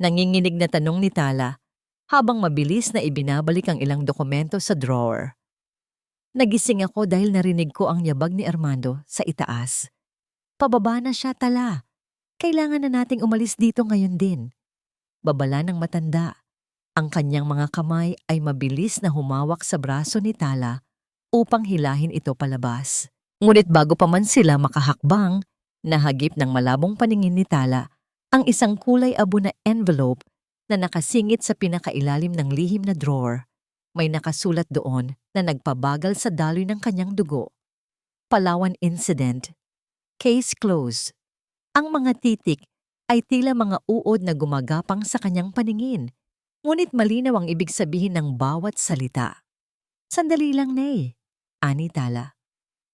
Nanginginig na tanong ni Tala habang mabilis na ibinabalik ang ilang dokumento sa drawer. Nagising ako dahil narinig ko ang yabag ni Armando sa itaas. Pababa na siya, Tala. Kailangan na nating umalis dito ngayon din. Babala ng matanda. Ang kanyang mga kamay ay mabilis na humawak sa braso ni Tala upang hilahin ito palabas. Ngunit bago pa man sila makahakbang, nahagip ng malabong paningin ni Tala Ang isang kulay abo na envelope na nakasingit sa pinakailalim ng lihim na drawer. May nakasulat doon na nagpabagal sa daloy ng kanyang dugo. Palawan Incident. Case closed. Ang mga titik ay tila mga uod na gumagapang sa kanyang paningin, ngunit malinaw ang ibig sabihin ng bawat salita. Sandali lang, Nay, ani Tala.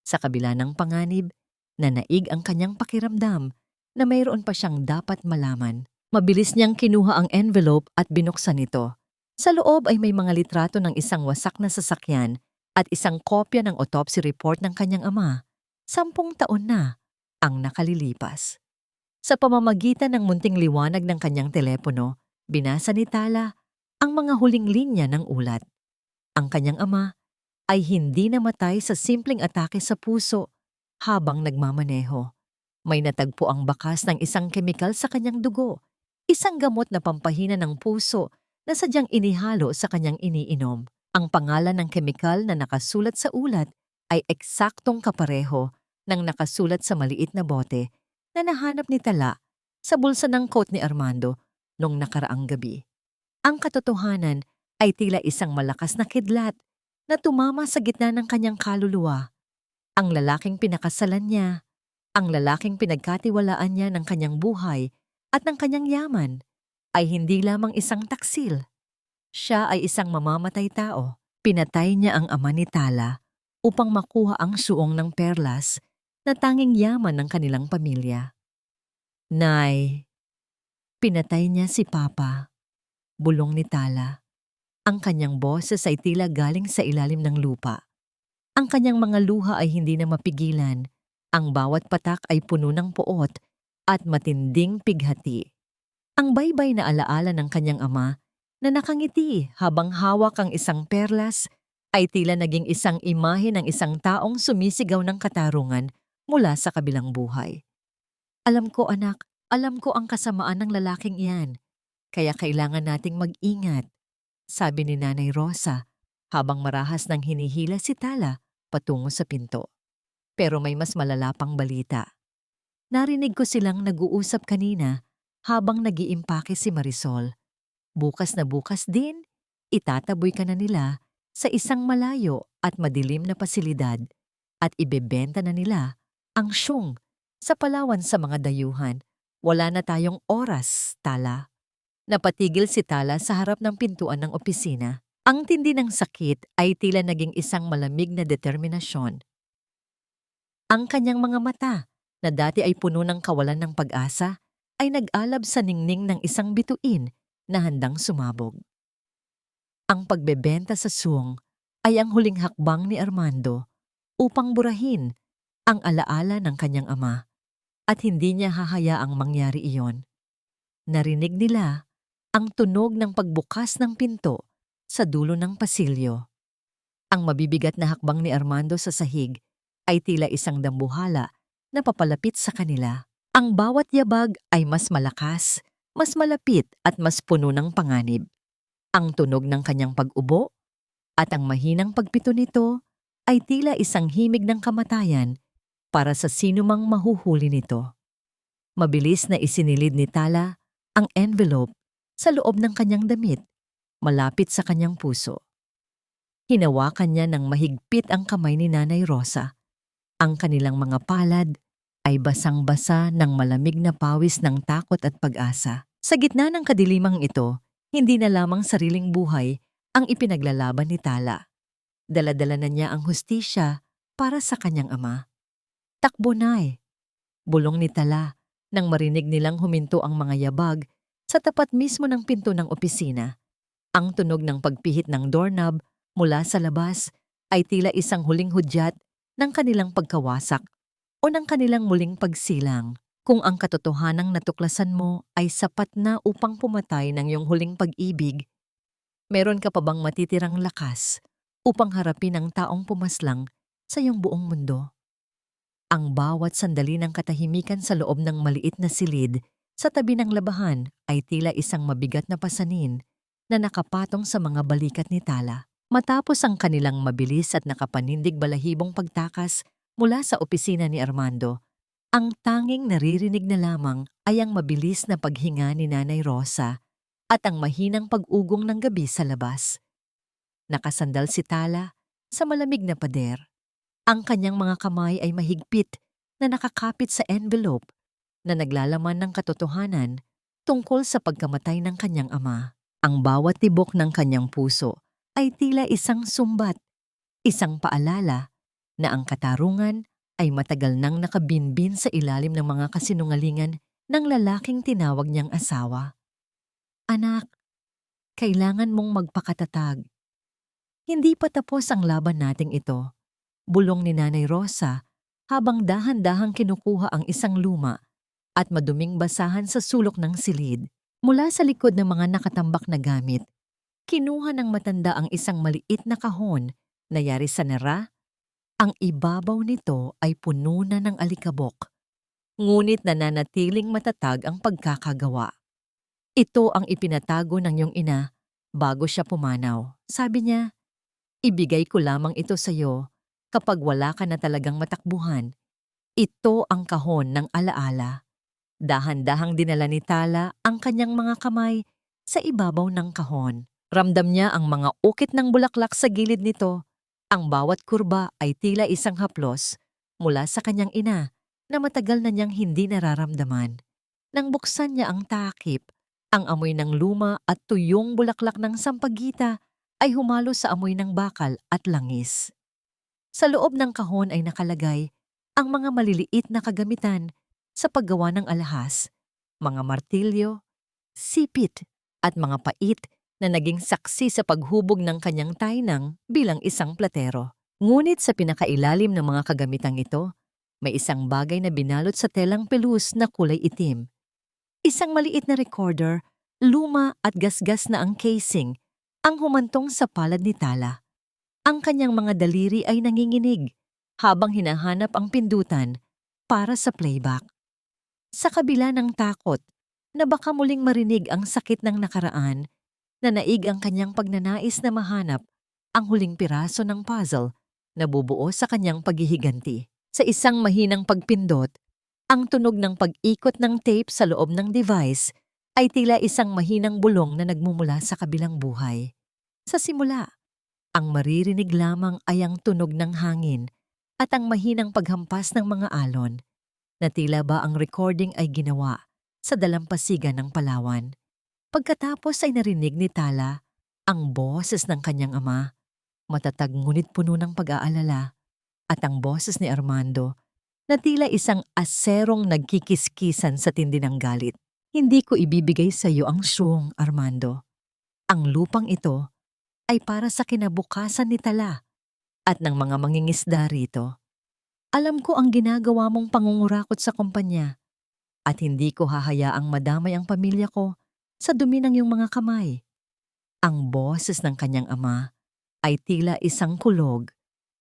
Sa kabila ng panganib, nanaig ang kanyang pakiramdam na mayroon pa siyang dapat malaman. Mabilis niyang kinuha ang envelope at binuksan ito. Sa loob ay may mga litrato ng isang wasak na sasakyan at isang kopya ng autopsy report ng kanyang ama. 10 taon na ang nakalilipas. Sa pamamagitan ng munting liwanag ng kanyang telepono, binasa ni Tala ang mga huling linya ng ulat. Ang kanyang ama ay hindi namatay sa simpleng atake sa puso habang nagmamaneho. May natagpo ang bakas ng isang kemikal sa kanyang dugo, isang gamot na pampahina ng puso na sadyang inihalo sa kanyang iniinom. Ang pangalan ng kemikal na nakasulat sa ulat ay eksaktong kapareho ng nakasulat sa maliit na bote na nahanap ni Tala sa bulsa ng coat ni Armando noong nakaraang gabi. Ang katotohanan ay tila isang malakas na kidlat na tumama sa gitna ng kanyang kaluluwa. Ang lalaking pinakasalan niya, ang lalaking pinagkatiwalaan niya ng kanyang buhay at ng kanyang yaman, ay hindi lamang isang taksil. Siya ay isang mamamatay tao. Pinatay niya ang ama ni Tala upang makuha ang suong ng perlas na tanging yaman ng kanilang pamilya. Nay, pinatay niya si Papa, bulong ni Tala. Ang kanyang boses ay tila galing sa ilalim ng lupa. Ang kanyang mga luha ay hindi na mapigilan. Ang bawat patak ay puno ng poot at matinding pighati. Ang baybay na alaala ng kanyang ama na nakangiti habang hawak ang isang perlas ay tila naging isang imahe ng isang taong sumisigaw ng katarungan mula sa kabilang buhay. Alam ko, anak, alam ko ang kasamaan ng lalaking iyan, kaya kailangan nating mag-ingat, sabi ni Nanay Rosa habang marahas nang hinihila si Tala patungo sa pinto. Pero may mas malala pang balita. Narinig ko silang nag-uusap kanina habang nag-iimpake si Marisol. Bukas na bukas din, itataboy ka na nila sa isang malayo at madilim na pasilidad at ibebenta na nila ang syung sa Palawan sa mga dayuhan. Wala na tayong oras, Tala. Napatigil si Tala sa harap ng pintuan ng opisina. Ang tindi ng sakit ay tila naging isang malamig na determinasyon. Ang kanyang mga mata, na dati ay puno ng kawalan ng pag-asa, ay nag-alab sa ningning ng isang bituin na handang sumabog. Ang pagbebenta sa suwong ay ang huling hakbang ni Armando upang burahin ang alaala ng kanyang ama at hindi niya hahayaang mangyari iyon. Narinig nila ang tunog ng pagbukas ng pinto sa dulo ng pasilyo. Ang mabibigat na hakbang ni Armando sa sahig ay tila isang dambuhala na papalapit sa kanila. Ang bawat yabag ay mas malakas, mas malapit at mas puno ng panganib. Ang tunog ng kanyang pag-ubo at ang mahinang pagpito nito ay tila isang himig ng kamatayan para sa sinumang mahuhuli nito. Mabilis na isinilid ni Tala ang envelope sa loob ng kanyang damit, malapit sa kanyang puso. Hinawakan niya ng mahigpit ang kamay ni Nanay Rosa. Ang kanilang mga palad ay basang-basa ng malamig na pawis ng takot at pag-asa. Sa gitna ng kadilimang ito, hindi na lamang sariling buhay ang ipinaglalaban ni Tala. Dala-dala na niya ang hustisya para sa kanyang ama. Takbo, Nay, bulong ni Tala nang marinig nilang huminto ang mga yabag sa tapat mismo ng pinto ng opisina. Ang tunog ng pagpihit ng doorknob mula sa labas ay tila isang huling hudyat ng kanilang pagkawasak o ng kanilang muling pagsilang. Kung ang katotohanang natuklasan mo ay sapat na upang pumatay ng iyong huling pag-ibig, meron ka pa bang matitirang lakas upang harapin ang taong pumaslang sa iyong buong mundo? Ang bawat sandali ng katahimikan sa loob ng maliit na silid sa tabi ng labahan ay tila isang mabigat na pasanin na nakapatong sa mga balikat ni Tala. Matapos ang kanilang mabilis at nakapanindig balahibong pagtakas mula sa opisina ni Armando, Ang tanging naririnig na lamang ay ang mabilis na paghinga ni Nanay Rosa at ang mahinang pag-ugong ng gabi sa labas. Nakasandal si Tala sa malamig na pader. Ang kanyang mga kamay ay mahigpit na nakakapit sa envelope na naglalaman ng katotohanan tungkol sa pagkamatay ng kanyang ama. Ang bawat tibok ng kanyang puso ay tila isang sumbat, isang paalala na ang katarungan ay matagal nang nakabinbin sa ilalim ng mga kasinungalingan ng lalaking tinawag niyang asawa. Anak, kailangan mong magpakatatag. Hindi pa tapos ang laban nating ito. Bulong ni Nanay Rosa habang dahan-dahang kinukuha ang isang luma at maduming basahan sa sulok ng silid. Mula sa likod ng mga nakatambak na gamit, kinuha ng matanda ang isang maliit na kahon na yari sa nera. Ang ibabaw nito ay puno na ng alikabok, ngunit nananatiling matatag ang pagkakagawa. Ito ang ipinatago ng iyong ina bago siya pumanaw. Sabi niya, ibigay ko lamang ito sa iyo kapag wala ka na talagang matakbuhan. Ito ang kahon ng alaala. Dahan-dahang dinala ni Tala ang kanyang mga kamay sa ibabaw ng kahon. Ramdam niya ang mga ukit ng bulaklak sa gilid nito. Ang bawat kurba ay tila isang haplos mula sa kanyang ina na matagal na niyang hindi nararamdaman. Nang buksan niya ang takip, ang amoy ng luma at tuyong bulaklak ng sampagita ay humalo sa amoy ng bakal at langis. Sa loob ng kahon ay nakalagay ang mga maliliit na kagamitan sa paggawa ng alahas, mga martilyo, sipit at mga pait na naging saksi sa paghubog ng kanyang tainang bilang isang platero. Ngunit sa pinakailalim ng mga kagamitang ito, may isang bagay na binalot sa telang pelus na kulay itim. Isang maliit na recorder, luma at gasgas na ang casing, ang humantong sa palad ni Tala. Ang kanyang mga daliri ay nanginginig habang hinahanap ang pindutan para sa playback. Sa kabila ng takot na baka muling marinig ang sakit ng nakaraan, nanaig ang kanyang pagnanais na mahanap ang huling piraso ng puzzle na bubuo sa kanyang paghihiganti. Sa isang mahinang pagpindot, ang tunog ng pag-ikot ng tape sa loob ng device ay tila isang mahinang bulong na nagmumula sa kabilang buhay. Sa simula, ang maririnig lamang ay ang tunog ng hangin at ang mahinang paghampas ng mga alon na tila ba ang recording ay ginawa sa dalampasigan ng Palawan. Pagkatapos ay narinig ni Tala ang boses ng kanyang ama, matatag ngunit puno ng pag-aalala, at ang boses ni Armando na tila isang aserong nagkikiskisan sa tindi ng galit. Hindi ko ibibigay sa iyo ang syung, Armando. Ang lupang ito ay para sa kinabukasan ni Tala at ng mga mangingisda rito. Alam ko ang ginagawa mong pangungurakot sa kumpanya at hindi ko hahayaang madamay ang pamilya ko sa dumi ng iyong mga kamay. Ang boses ng kanyang ama ay tila isang kulog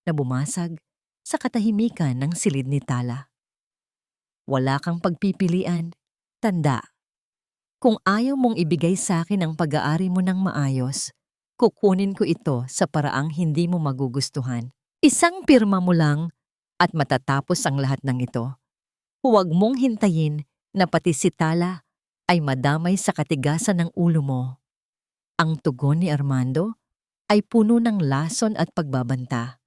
na bumasag sa katahimikan ng silid ni Tala. Wala kang pagpipilian, tanda. Kung ayaw mong ibigay sa akin ang pag-aari mo ng maayos, kukunin ko ito sa paraang hindi mo magugustuhan. Isang pirma mo lang at matatapos ang lahat ng ito. Huwag mong hintayin na pati si Tala ay madamay sa katigasan ng ulo mo. Ang tugon ni Armando ay puno ng lason at pagbabanta.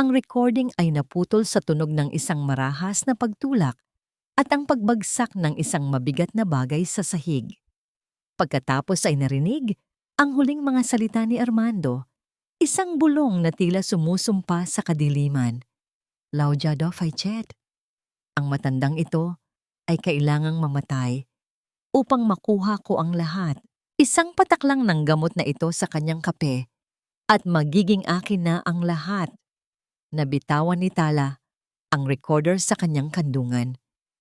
Ang recording ay naputol sa tunog ng isang marahas na pagtulak at ang pagbagsak ng isang mabigat na bagay sa sahig. Pagkatapos ay narinig ang huling mga salita ni Armando, isang bulong na tila sumusumpa sa kadiliman. Laujado Faichet. Ang matandang ito ay kailangang mamatay upang makuha ko ang lahat. Isang patak lang ng gamot na ito sa kanyang kape at magiging akin na ang lahat. Nabitawan ni Tala ang recorder sa kanyang kandungan.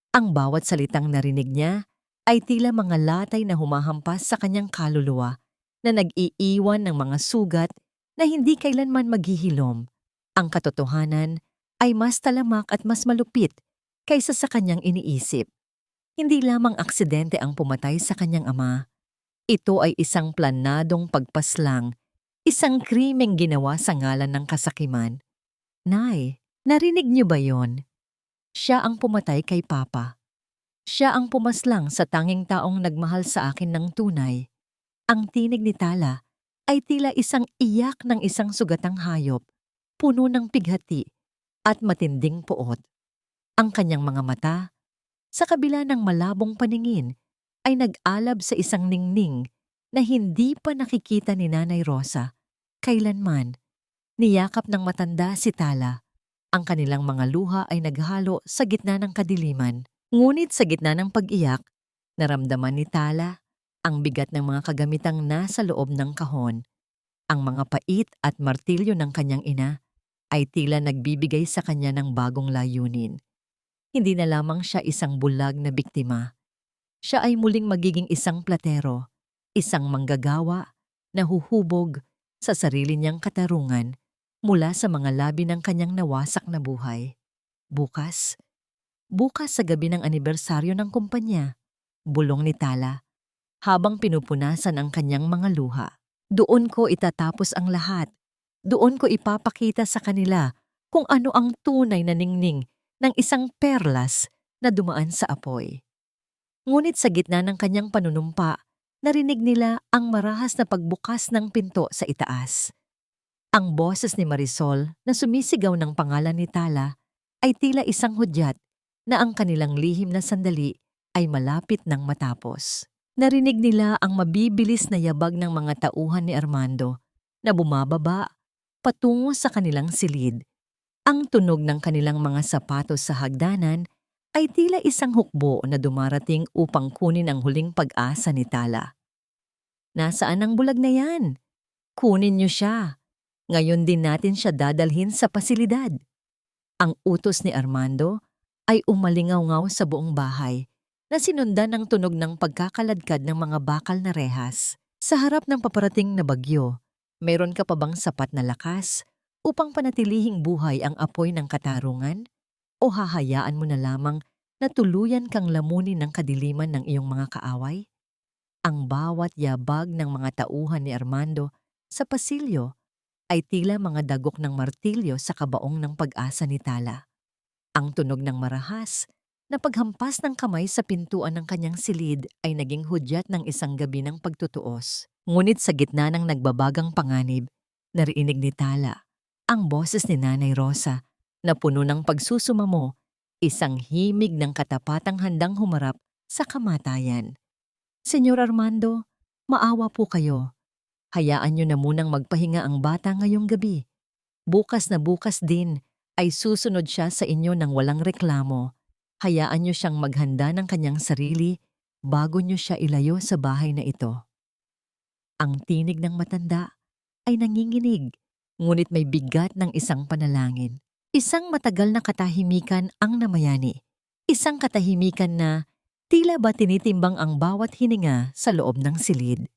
Ang bawat salitang narinig niya ay tila mga latay na humahampas sa kanyang kaluluwa na nag-iiwan ng mga sugat na hindi kailanman maghihilom. Ang katotohanan ay mas talamak at mas malupit kaysa sa kanyang iniisip. Hindi lamang aksidente ang pumatay sa kanyang ama. Ito ay isang planadong pagpaslang, isang krimeng ginawa sa ngalan ng kasakiman. Nay, narinig niyo ba yon? Siya ang pumatay kay Papa. Siya ang pumaslang sa tanging taong nagmahal sa akin ng tunay. Ang tinig ni Tala ay tila isang iyak ng isang sugatang hayop, puno ng pighati at matinding puot. Ang kanyang mga mata, sa kabila ng malabong paningin, ay nag-alab sa isang ningning na hindi pa nakikita ni Nanay Rosa. Kailanman, niyakap ng matanda si Tala. Ang kanilang mga luha ay naghalo sa gitna ng kadiliman. Ngunit sa gitna ng pag-iyak, naramdaman ni Tala ang bigat ng mga kagamitang nasa loob ng kahon. Ang mga pait at martilyo ng kanyang ina ay tila nagbibigay sa kanya ng bagong layunin. Hindi na lamang siya isang bulag na biktima. Siya ay muling magiging isang platero, isang manggagawa na huhubog sa sarili niyang katarungan mula sa mga labi ng kanyang nawasak na buhay. Bukas sa gabi ng anibersaryo ng kumpanya, bulong ni Tala, habang pinupunasan ang kanyang mga luha. Doon ko itatapos ang lahat. Doon ko ipapakita sa kanila kung ano ang tunay na ningning ng isang perlas na dumaan sa apoy. Ngunit sa gitna ng kanyang panunumpa, narinig nila ang marahas na pagbukas ng pinto sa itaas. Ang boses ni Marisol na sumisigaw ng pangalan ni Tala ay tila isang hudyat na ang kanilang lihim na sandali ay malapit nang matapos. Narinig nila ang mabibilis na yabag ng mga tauhan ni Armando na bumababa patungo sa kanilang silid. Ang tunog ng kanilang mga sapatos sa hagdanan ay tila isang hukbo na dumarating upang kunin ang huling pag-asa ni Tala. Nasaan ang bulag na yan? Kunin niyo siya. Ngayon din natin siya dadalhin sa pasilidad. Ang utos ni Armando ay umalingaw-ngaw sa buong bahay na sinundan ng tunog ng pagkakaladkad ng mga bakal na rehas. Sa harap ng paparating na bagyo, meron ka pa bang sapat na lakas upang panatilihing buhay ang apoy ng katarungan? O hahayaan mo na lamang na tuluyan kang lamunin ng kadiliman ng iyong mga kaaway? Ang bawat yabag ng mga tauhan ni Armando sa pasilyo ay tila mga dagok ng martilyo sa kabaong ng pag-asa ni Tala. Ang tunog ng marahas na paghampas ng kamay sa pintuan ng kanyang silid ay naging hudyat ng isang gabi ng pagtutuos. Ngunit sa gitna ng nagbabagang panganib, narinig ni Tala ang boses ni Nanay Rosa na puno ng pagsusumamo, isang himig ng katapatang handang humarap sa kamatayan. Senyor Armando, maawa po kayo. Hayaan niyo na munang magpahinga ang bata ngayong gabi. Bukas na bukas din ay susunod siya sa inyo ng walang reklamo. Hayaan niyo siyang maghanda ng kanyang sarili bago niyo siya ilayo sa bahay na ito. Ang tinig ng matanda ay nanginginig, ngunit may bigat ng isang panalangin. Isang matagal na katahimikan ang namayani. Isang katahimikan na tila ba tinitimbang ang bawat hininga sa loob ng silid.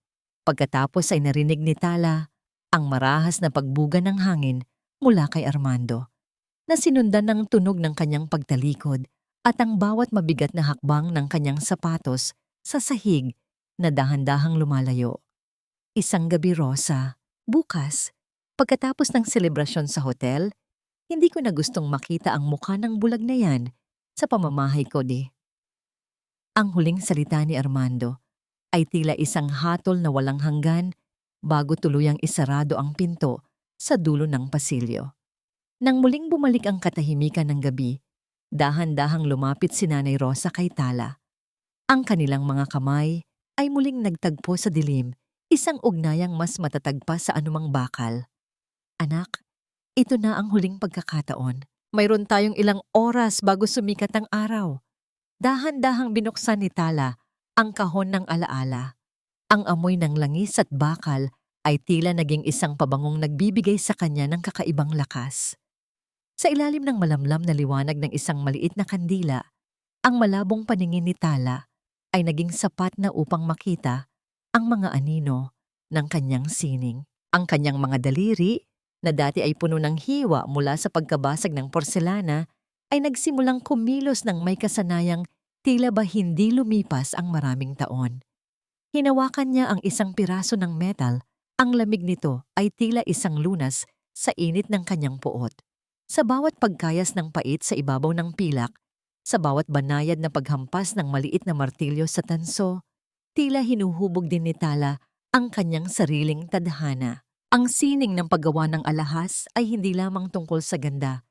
Pagkatapos ay narinig ni Tala ang marahas na pagbuga ng hangin mula kay Armando, na sinundan ng tunog ng kanyang pagtalikod at ang bawat mabigat na hakbang ng kanyang sapatos sa sahig na dahan-dahang lumalayo. Isang gabi, Rosa. Bukas, pagkatapos ng selebrasyon sa hotel, hindi ko na gustong makita ang mukha ng bulag na yan sa pamamahay ko di. Ang huling salita ni Armando ay tila isang hatol na walang hanggan bago tuluyang isarado ang pinto sa dulo ng pasilyo. Nang muling bumalik ang katahimikan ng gabi, dahan-dahang lumapit si Nanay Rosa kay Tala. Ang kanilang mga kamay ay muling nagtagpo sa dilim, isang ugnayang mas matatag pa sa anumang bakal. Anak, ito na ang huling pagkakataon. Mayroon tayong ilang oras bago sumikat ang araw. Dahan-dahang binuksan ni Tala ang kahon ng alaala. Ang amoy ng langis at bakal ay tila naging isang pabangong nagbibigay sa kanya ng kakaibang lakas. Sa ilalim ng malamlam na liwanag ng isang maliit na kandila, ang malabong paningin ni Tala ay naging sapat na upang makita ang mga anino ng kanyang sining. Ang kanyang mga daliri, na dati ay puno ng hiwa mula sa pagkabasag ng porselana, ay nagsimulang kumilos ng may kasanayang tila ba hindi lumipas ang maraming taon. Hinawakan niya ang isang piraso ng metal, ang lamig nito ay tila isang lunas sa init ng kanyang puot. Sa bawat pagkayas ng pait sa ibabaw ng pilak, Sa bawat banayad na paghampas ng maliit na martilyo sa tanso, tila hinuhubog din ni Tala ang kanyang sariling tadhana. Ang sining ng paggawa ng alahas ay hindi lamang tungkol sa ganda.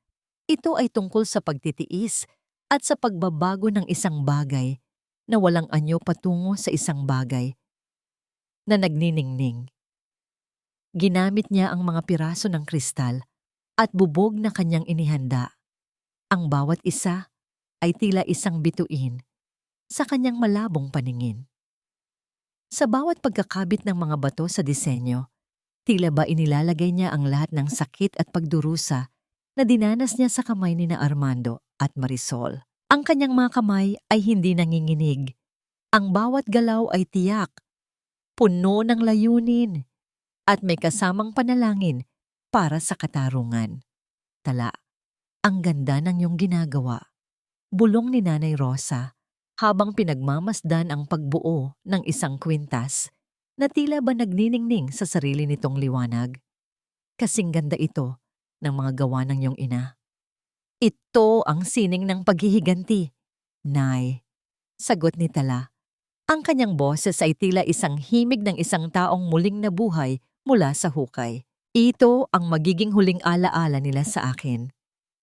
Ito ay tungkol sa pagtitiis at sa pagbabago ng isang bagay na walang anyo patungo sa isang bagay na nagniningning. Ginamit niya ang mga piraso ng kristal at bubog na kanyang inihanda. Ang bawat isa ay tila isang bituin sa kanyang malabong paningin. Sa bawat pagkakabit ng mga bato sa disenyo, tila ba inilalagay niya ang lahat ng sakit at pagdurusa na dinanas niya sa kamay ni na Armando at Marisol. Ang kanyang mga kamay ay hindi nanginginig. Ang bawat galaw ay tiyak, puno ng layunin, at may kasamang panalangin para sa katarungan. Tala, ang ganda ng iyong ginagawa. Bulong ni Nanay Rosa habang pinagmamasdan ang pagbuo ng isang kwintas na tila ba nagniningning sa sarili nitong liwanag. Kasing ganda ito ng mga gawa ng iyong ina. Ito ang sining ng paghihiganti, Nay. Sagot ni Tala. Ang kanyang boses ay tila isang himig ng isang taong muling nabuhay mula sa hukay. Ito ang magiging huling alaala nila sa akin.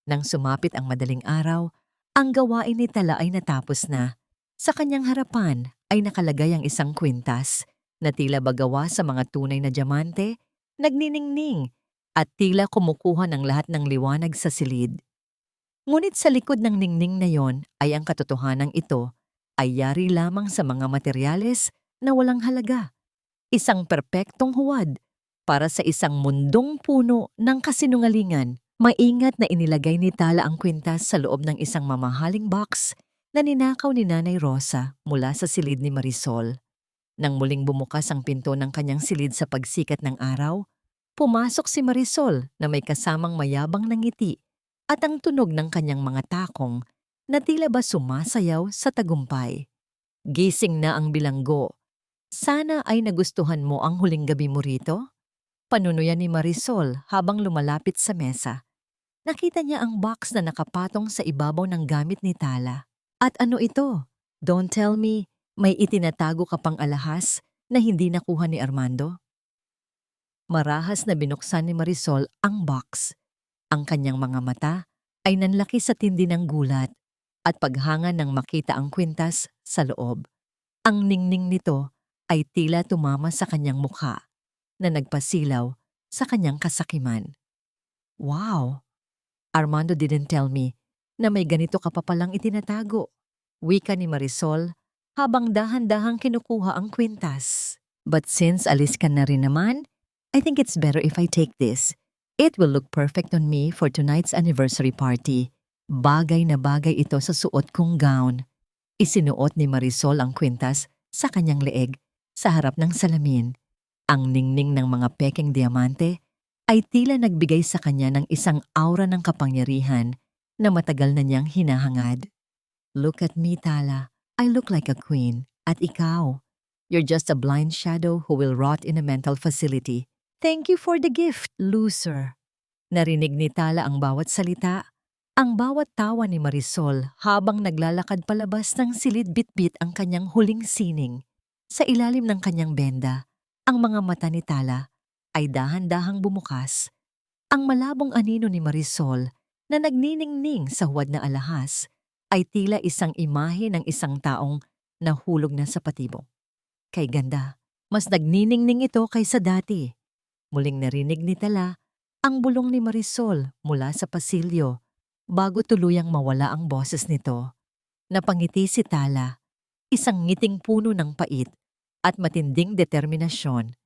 Nang sumapit ang madaling araw, ang gawain ni Tala ay natapos na. Sa kanyang harapan ay nakalagay ang isang kwintas na tila ba gawa sa mga tunay na diamante, nagniningning at tila kumukuha ng lahat ng liwanag sa silid. Ngunit sa likod ng ningning na yon ay ang katotohanan ito ay yari lamang sa mga materyales na walang halaga. Isang perpektong huwad para sa isang mundong puno ng kasinungalingan. Maingat na inilagay ni Tala ang kwintas sa loob ng isang mamahaling box na ninakaw ni Nanay Rosa mula sa silid ni Marisol. Nang muling bumukas ang pinto ng kanyang silid sa pagsikat ng araw, pumasok si Marisol na may kasamang mayabang na ngiti at ang tunog ng kanyang mga takong na tila ba sumasayaw sa tagumpay. Gising na ang bilanggo. Sana ay nagustuhan mo ang huling gabi mo rito? Panunuyan ni Marisol habang lumalapit sa mesa. Nakita niya ang box na nakapatong sa ibabaw ng gamit ni Tala. At ano ito? Don't tell me, may itinatago ka pang alahas na hindi nakuha ni Armando? Marahas na binuksan ni Marisol ang box. Ang kanyang mga mata ay nanlaki sa tindi ng gulat at paghanga nang makita ang kwintas sa loob. Ang ningning nito ay tila tumama sa kanyang mukha na nagpasilaw sa kanyang kasakiman. Wow! Armando didn't tell me na may ganito ka pa palang itinatago. Wika ni Marisol habang dahan-dahang kinukuha ang kwintas. But since alis ka na rin naman, I think it's better if I take this. It will look perfect on me for tonight's anniversary party. Bagay na bagay ito sa suot kong gown. Isinuot ni Marisol ang kwintas sa kanyang leeg sa harap ng salamin. Ang ningning ng mga pekeng diamante ay tila nagbigay sa kanya ng isang aura ng kapangyarihan na matagal na niyang hinahangad. Look at me, Tala. I look like a queen. At ikaw, you're just a blind shadow who will rot in a mental facility. Thank you for the gift, loser. Narinig ni Tala ang bawat salita, ang bawat tawa ni Marisol habang naglalakad palabas ng silid bitbit ang kanyang huling sining. Sa ilalim ng kanyang benda, ang mga mata ni Tala ay dahan-dahang bumukas. Ang malabong anino ni Marisol na nagniningning sa huwad na alahas ay tila isang imahe ng isang taong nahulog na sa patibong. Kay ganda, mas nagniningning ito kaysa dati. Muling narinig ni Tala ang bulong ni Marisol mula sa pasilyo bago tuluyang mawala ang boses nito. Napangiti si Tala, isang ngiting puno ng pait at matinding determinasyon.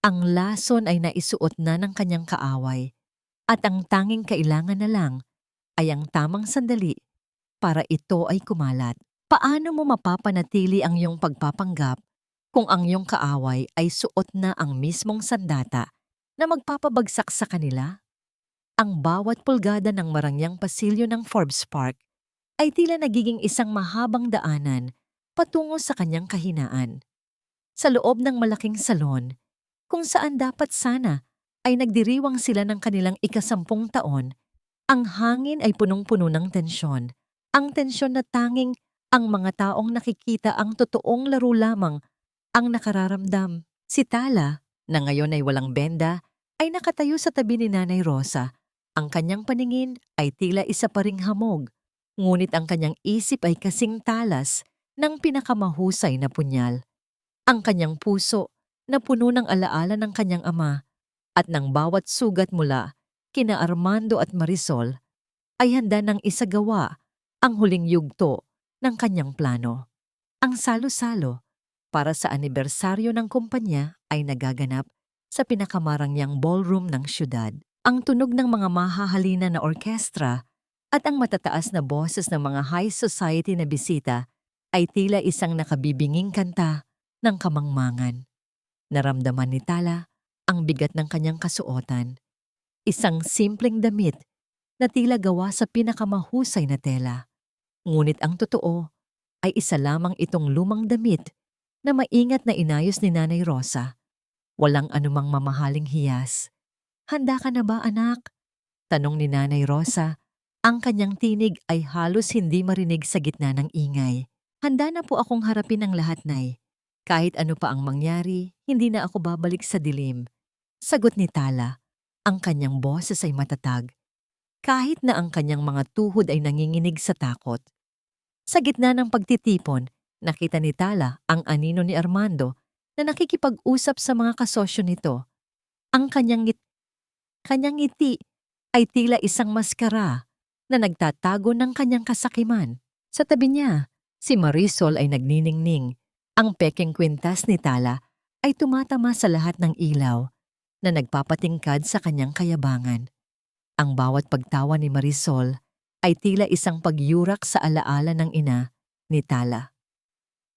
Ang lason ay naisuot na ng kanyang kaaway at ang tanging kailangan na lang ay ang tamang sandali para ito ay kumalat. Paano mo mapapanatili ang iyong pagpapanggap kung ang iyong kaaway ay suot na ang mismong sandata na magpapabagsak sa kanila? Ang bawat pulgada ng marangyang pasilyo ng Forbes Park ay tila nagiging isang mahabang daanan patungo sa kanyang kahinaan. Sa loob ng malaking salon, kung saan dapat sana ay nagdiriwang sila ng kanilang ika-10 taon, ang hangin ay punong-puno ng tensyon Ang tensyon na tanging ang mga taong nakikita ang totoong laro lamang ang nakararamdam. Si Tala, na ngayon ay walang benda, ay nakatayo sa tabi ni Nanay Rosa. Ang kanyang paningin ay tila isa pa ring hamog, ngunit ang kanyang isip ay kasing talas ng pinakamahusay na punyal. Ang kanyang puso na puno ng alaala ng kanyang ama at ng bawat sugat mula kina Armando at Marisol ay handa ng isagawa ang huling yugto ng kanyang plano. Ang salo-salo para sa anibersaryo ng kumpanya ay nagaganap sa pinakamarangyang ballroom ng syudad. Ang tunog ng mga mahahalina na orkestra at ang matataas na boses ng mga high society na bisita ay tila isang nakabibinging kanta ng kamangmangan. Naramdaman ni Tala ang bigat ng kanyang kasuotan. Isang simpleng damit na tila gawa sa pinakamahusay na tela. Ngunit ang totoo ay isa lamang itong lumang damit na maingat na inayos ni Nanay Rosa. Walang anumang mamahaling hiyas. Handa ka na ba, anak? Tanong ni Nanay Rosa. Ang kanyang tinig ay halos hindi marinig sa gitna ng ingay. Handa na po akong harapin ang lahat, Nay. Kahit ano pa ang mangyari, hindi na ako babalik sa dilim. Sagot ni Tala. Ang kanyang boses ay matatag. Kahit na ang kanyang mga tuhod ay nanginginig sa takot. Sa gitna ng pagtitipon, nakita ni Tala ang anino ni Armando na nakikipag-usap sa mga kasosyo nito. Ang kanyang ngiti ay tila isang maskara na nagtatago ng kanyang kasakiman. Sa tabi niya, si Marisol ay nagniningning. Ang pekeng kwintas ni Tala ay tumatama sa lahat ng ilaw na nagpapatingkad sa kanyang kayabangan. Ang bawat pagtawa ni Marisol ay tila isang pagyurak sa alaala ng ina ni Tala.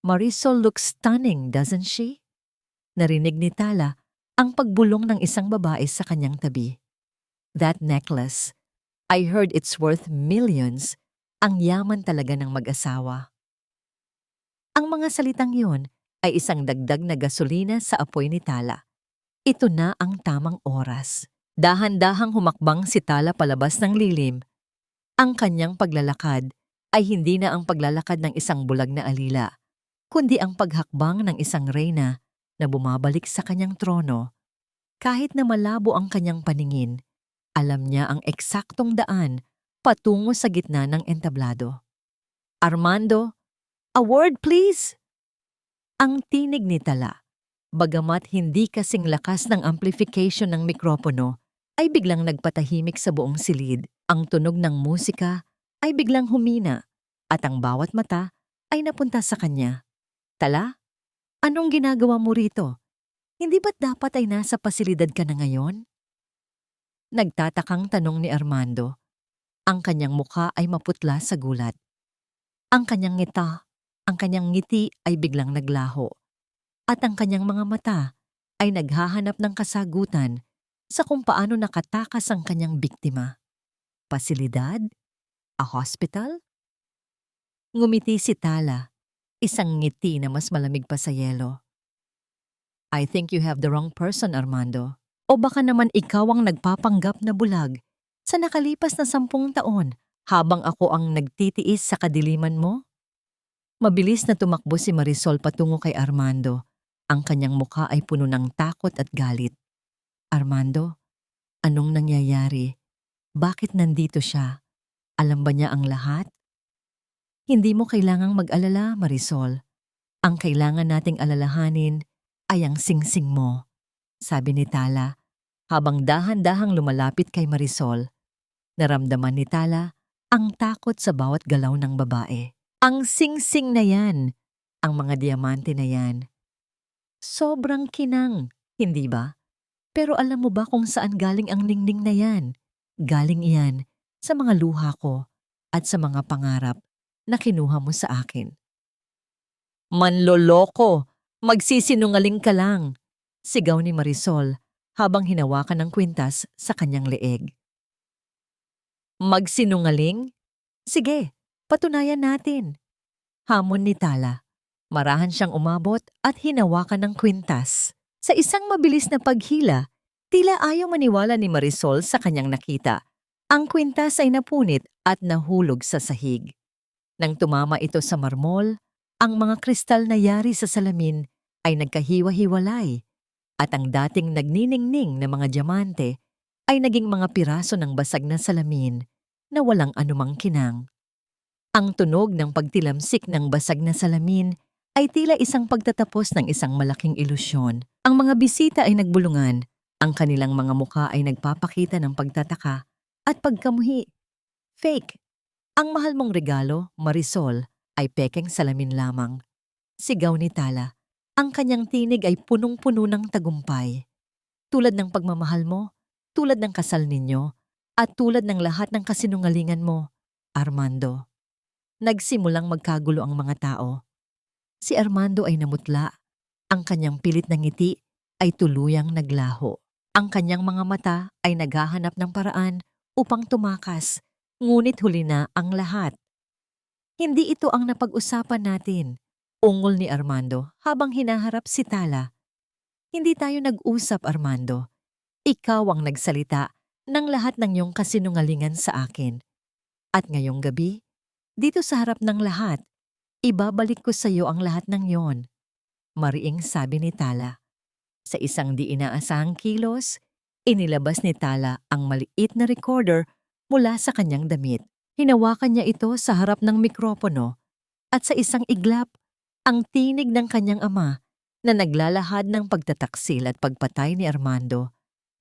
Marisol looks stunning, doesn't she? Narinig ni Tala ang pagbulong ng isang babae sa kanyang tabi. That necklace, I heard it's worth millions. Ang yaman talaga ng mag-asawa. Ang mga salitang yun ay isang dagdag na gasolina sa apoy ni Tala. Ito na ang tamang oras. Dahan-dahang humakbang si Tala palabas ng lilim. Ang kanyang paglalakad ay hindi na ang paglalakad ng isang bulag na alila, kundi ang paghakbang ng isang reyna na bumabalik sa kanyang trono. Kahit na malabo ang kanyang paningin, alam niya ang eksaktong daan patungo sa gitna ng entablado. Armando, a word please! Ang tinig ni Tala, bagamat hindi kasing lakas ng amplification ng mikropono, ay biglang nagpatahimik sa buong silid. Ang tunog ng musika ay biglang humina at ang bawat mata ay napunta sa kanya. Tala, anong ginagawa mo rito? Hindi ba't dapat ay nasa pasilidad ka na ngayon? Nagtatakang tanong ni Armando. Ang kanyang mukha ay maputla sa gulat. Ang kanyang ngiti ay biglang naglaho. At ang kanyang mga mata ay naghahanap ng kasagutan sa kung paano nakatakas ang kanyang biktima. Pasilidad? A hospital? Ngumiti si Tala, isang ngiti na mas malamig pa sa yelo. I think you have the wrong person, Armando. O baka naman ikaw ang nagpapanggap na bulag sa nakalipas na 10 taon habang ako ang nagtitiis sa kadiliman mo? Mabilis na tumakbo si Marisol patungo kay Armando. Ang kanyang mukha ay puno ng takot at galit. Armando, anong nangyayari? Bakit nandito siya? Alam ba niya ang lahat? Hindi mo kailangang mag-alala, Marisol. Ang kailangan nating alalahanin ay ang singsing mo, sabi ni Tala habang dahan-dahang lumalapit kay Marisol. Naramdaman ni Tala ang takot sa bawat galaw ng babae. Ang singsing na yan, ang mga diamante na yan. Sobrang kinang, hindi ba? Pero alam mo ba kung saan galing ang ningning na yan? Galing iyan sa mga luha ko at sa mga pangarap na kinuha mo sa akin. Manloloko! Magsisinungaling ka lang! Sigaw ni Marisol habang hinawakan ng kwintas sa kanyang leeg. Magsinungaling? Sige, patunayan natin. Hamon ni Tala. Marahan siyang umabot at hinawakan ng kwintas. Sa isang mabilis na paghila, tila ayaw maniwala ni Marisol sa kanyang nakita. Ang kwintas ay napunit at nahulog sa sahig. Nang tumama ito sa marmol, ang mga kristal na yari sa salamin ay nagkahiwa-hiwalay at ang dating nagniningning na mga diamante ay naging mga piraso ng basag na salamin na walang anumang kinang. Ang tunog ng pagtilamsik ng basag na salamin ay tila isang pagtatapos ng isang malaking ilusyon. Ang mga bisita ay nagbulungan, ang kanilang mga mukha ay nagpapakita ng pagtataka at pagkamuhi. Fake! Ang mahal mong regalo, Marisol, ay pekeng salamin lamang. Sigaw ni Tala. Ang kanyang tinig ay punong-puno ng tagumpay. Tulad ng pagmamahal mo, tulad ng kasal ninyo, at tulad ng lahat ng kasinungalingan mo, Armando. Nagsimulang magkagulo ang mga tao. Si Armando ay namutla. Ang kanyang pilit na ngiti ay tuluyang naglaho. Ang kanyang mga mata ay naghahanap ng paraan upang tumakas, ngunit huli na ang lahat. Hindi ito ang napag-usapan natin, ungol ni Armando habang hinaharap si Tala. Hindi tayo nag-usap, Armando. Ikaw ang nagsalita ng lahat ng iyong kasinungalingan sa akin. At ngayong gabi, dito sa harap ng lahat, ibabalik ko sa iyo ang lahat ng yon. Mariing sabi ni Tala. Sa isang di inaasahang kilos, inilabas ni Tala ang maliit na recorder mula sa kanyang damit. Hinawakan niya ito sa harap ng mikropono at sa isang iglap, ang tinig ng kanyang ama na naglalahad ng pagtataksil at pagpatay ni Armando